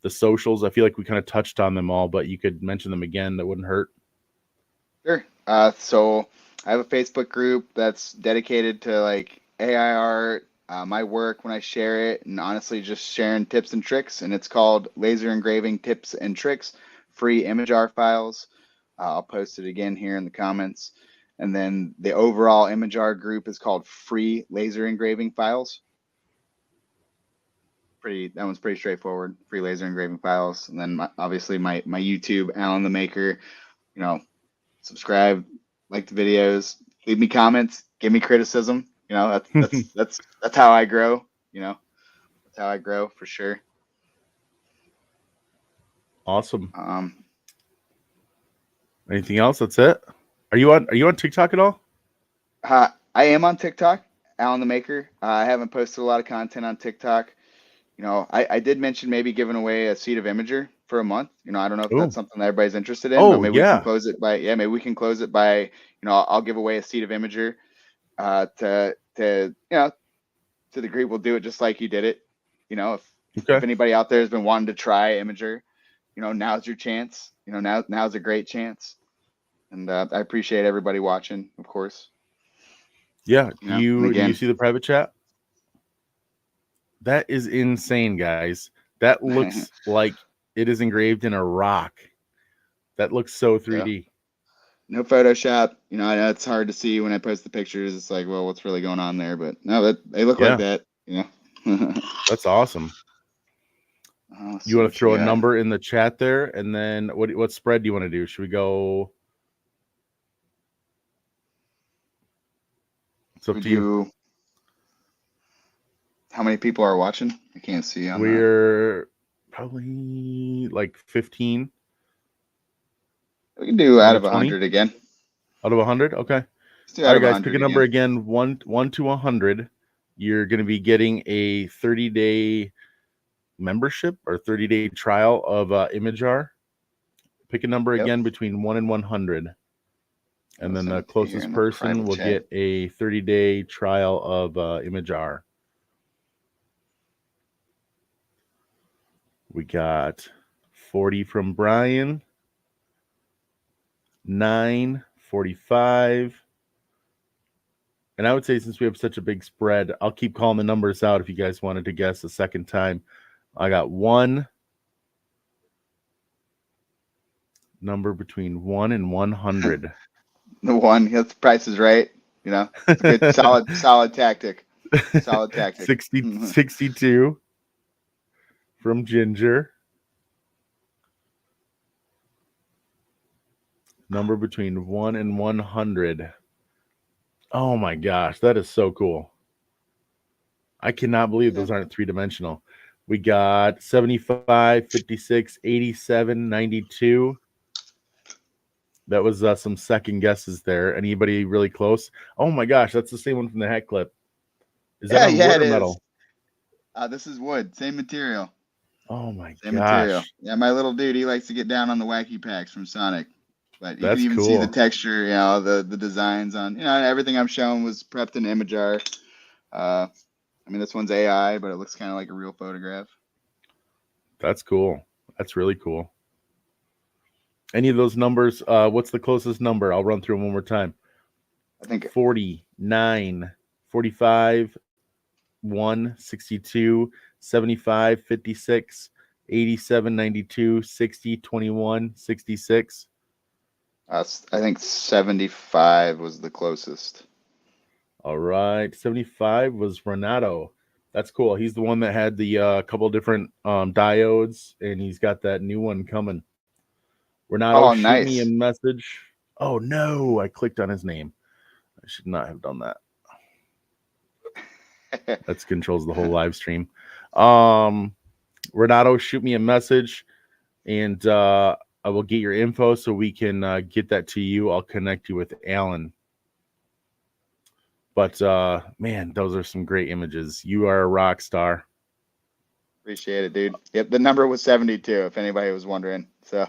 socials? I feel like we kind of touched on them all, but you could mention them again. That wouldn't hurt. Sure. So I have a Facebook group that's dedicated to like AI art, my work when I share it, and honestly just sharing tips and tricks. And it's called Laser Engraving Tips and Tricks, free image art files. I'll post it again here in the comments. And then the overall image art group is called Free Laser Engraving Files. That one's pretty straightforward. Free laser engraving files. And then obviously my YouTube, Alan the Maker. Subscribe, like the videos, leave me comments, give me criticism. That's how I grow. That's how I grow for sure. Awesome. Anything else? That's it. Are you on TikTok at all? I am on TikTok, Alan the Maker. I haven't posted a lot of content on TikTok. I did mention maybe giving away a seat of Imager for a month. I don't know if that's something that everybody's interested in, but maybe we can close it by, I'll give away a seat of Imager to the group. We'll do it just like you did it. If anybody out there has been wanting to try Imager, now's your chance. Now's a great chance. And I appreciate everybody watching, of course. Yeah. Do you see the private chat? That is insane, guys. That looks like it is engraved in a rock. That looks so 3D. Yeah. No Photoshop. I know it's hard to see when I post the pictures. It's like, well, what's really going on there? But no, they look like that. That's awesome. You want to throw a number in the chat there, and then what spread do you want to do? Should we go? It's up to you. How many people are watching? I can't see on We're probably like 15. We can do out of 100 again. Out of 100? Okay. All right, guys, pick a number again. 1 to 100. You're going to be getting a 30-day membership or 30-day trial of Imagear. Pick a number again between 1 and 100. And I'll then send the it to you here closest in the person private will chat. get a 30-day trial of Imagear. We got 40 from Brian, 9, 45. And I would say since we have such a big spread, I'll keep calling the numbers out if you guys wanted to guess a second time. I got 1, number between 1 and 100. The one, the price is right. You know, it's a good, solid tactic. Solid tactic. 62 from Ginger. Number between 1 and 100. Oh my gosh, that is so cool. I cannot believe those aren't three-dimensional. We got 75, 56, 87, 92. That was some second guesses there. Anybody really close? Oh my gosh, that's the same one from the hat clip. Is that on wood it or is. metal? This is wood. Same material. Oh my Same material. gosh. Yeah, my little dude, he likes to get down on the wacky packs from Sonic. But you can That's even see the cool. texture, the designs on, everything I'm showing was prepped in Imagear. I mean, this one's AI, but it looks kind of like a real photograph. That's cool. That's really cool. Any of those numbers, what's the closest number? I'll run through them one more time. I think 49, 45, 1, 62, 75, 56, 87, 92, 60, 21, 66. I think 75 was the closest. All right. 75 was Renato. That's cool. He's the one that had the couple different diodes, and he's got that new one coming. Renato, Oh, shoot me a nice. message. Oh, no. I clicked on his name. I should not have done that. That controls the whole live stream. Renato, shoot me a message, and I will get your info so we can get that to you. I'll connect you with Alan. But man, those are some great images. You are a rock star. Appreciate it, dude. Yep, the number was 72, if anybody was wondering. So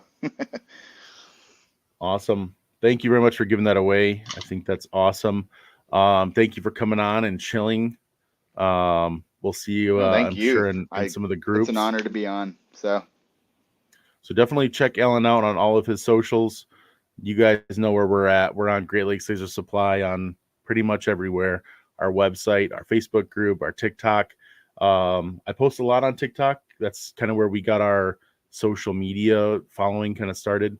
Awesome. Thank you very much for giving that away. I think that's awesome. Thank you for coming on and chilling. We'll see you, no, thank I'm you. sure, in some of the It's groups. an honor to be on. So definitely check Alan out on all of his socials. You guys know where we're at. We're on Great Lakes Laser Supply on pretty much everywhere. Our website, our Facebook group, our TikTok. I post a lot on TikTok. That's kind of where we got our social media following kind of started.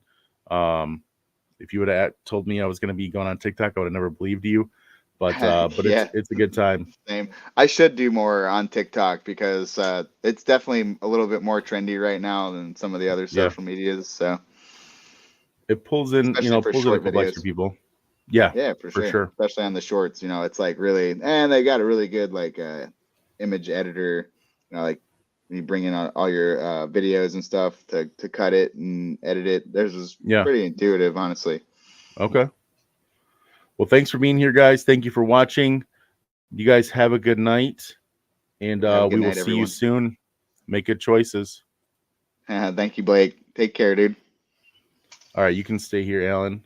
If you would have told me I was going to be going on TikTok, I would have never believed you. But yeah, it's a good time. same. I should do more on TikTok because it's definitely a little bit more trendy right now than some of the other Yeah, social medias. So it pulls in, especially for pulls in a short couple extra videos. people. Yeah, Yeah, for sure. especially on the shorts. It's like really, and they got a really good like image editor. Like you bring in all your videos and stuff to cut it and edit it. Theirs is Yeah. pretty intuitive, honestly. Okay. Well, thanks for being here, guys. Thank you for watching. You guys have a good night, and Have a we good will night, see everyone. you soon. Make good choices. Thank you, Blake. Take care, dude. All right, you can stay here, Alan.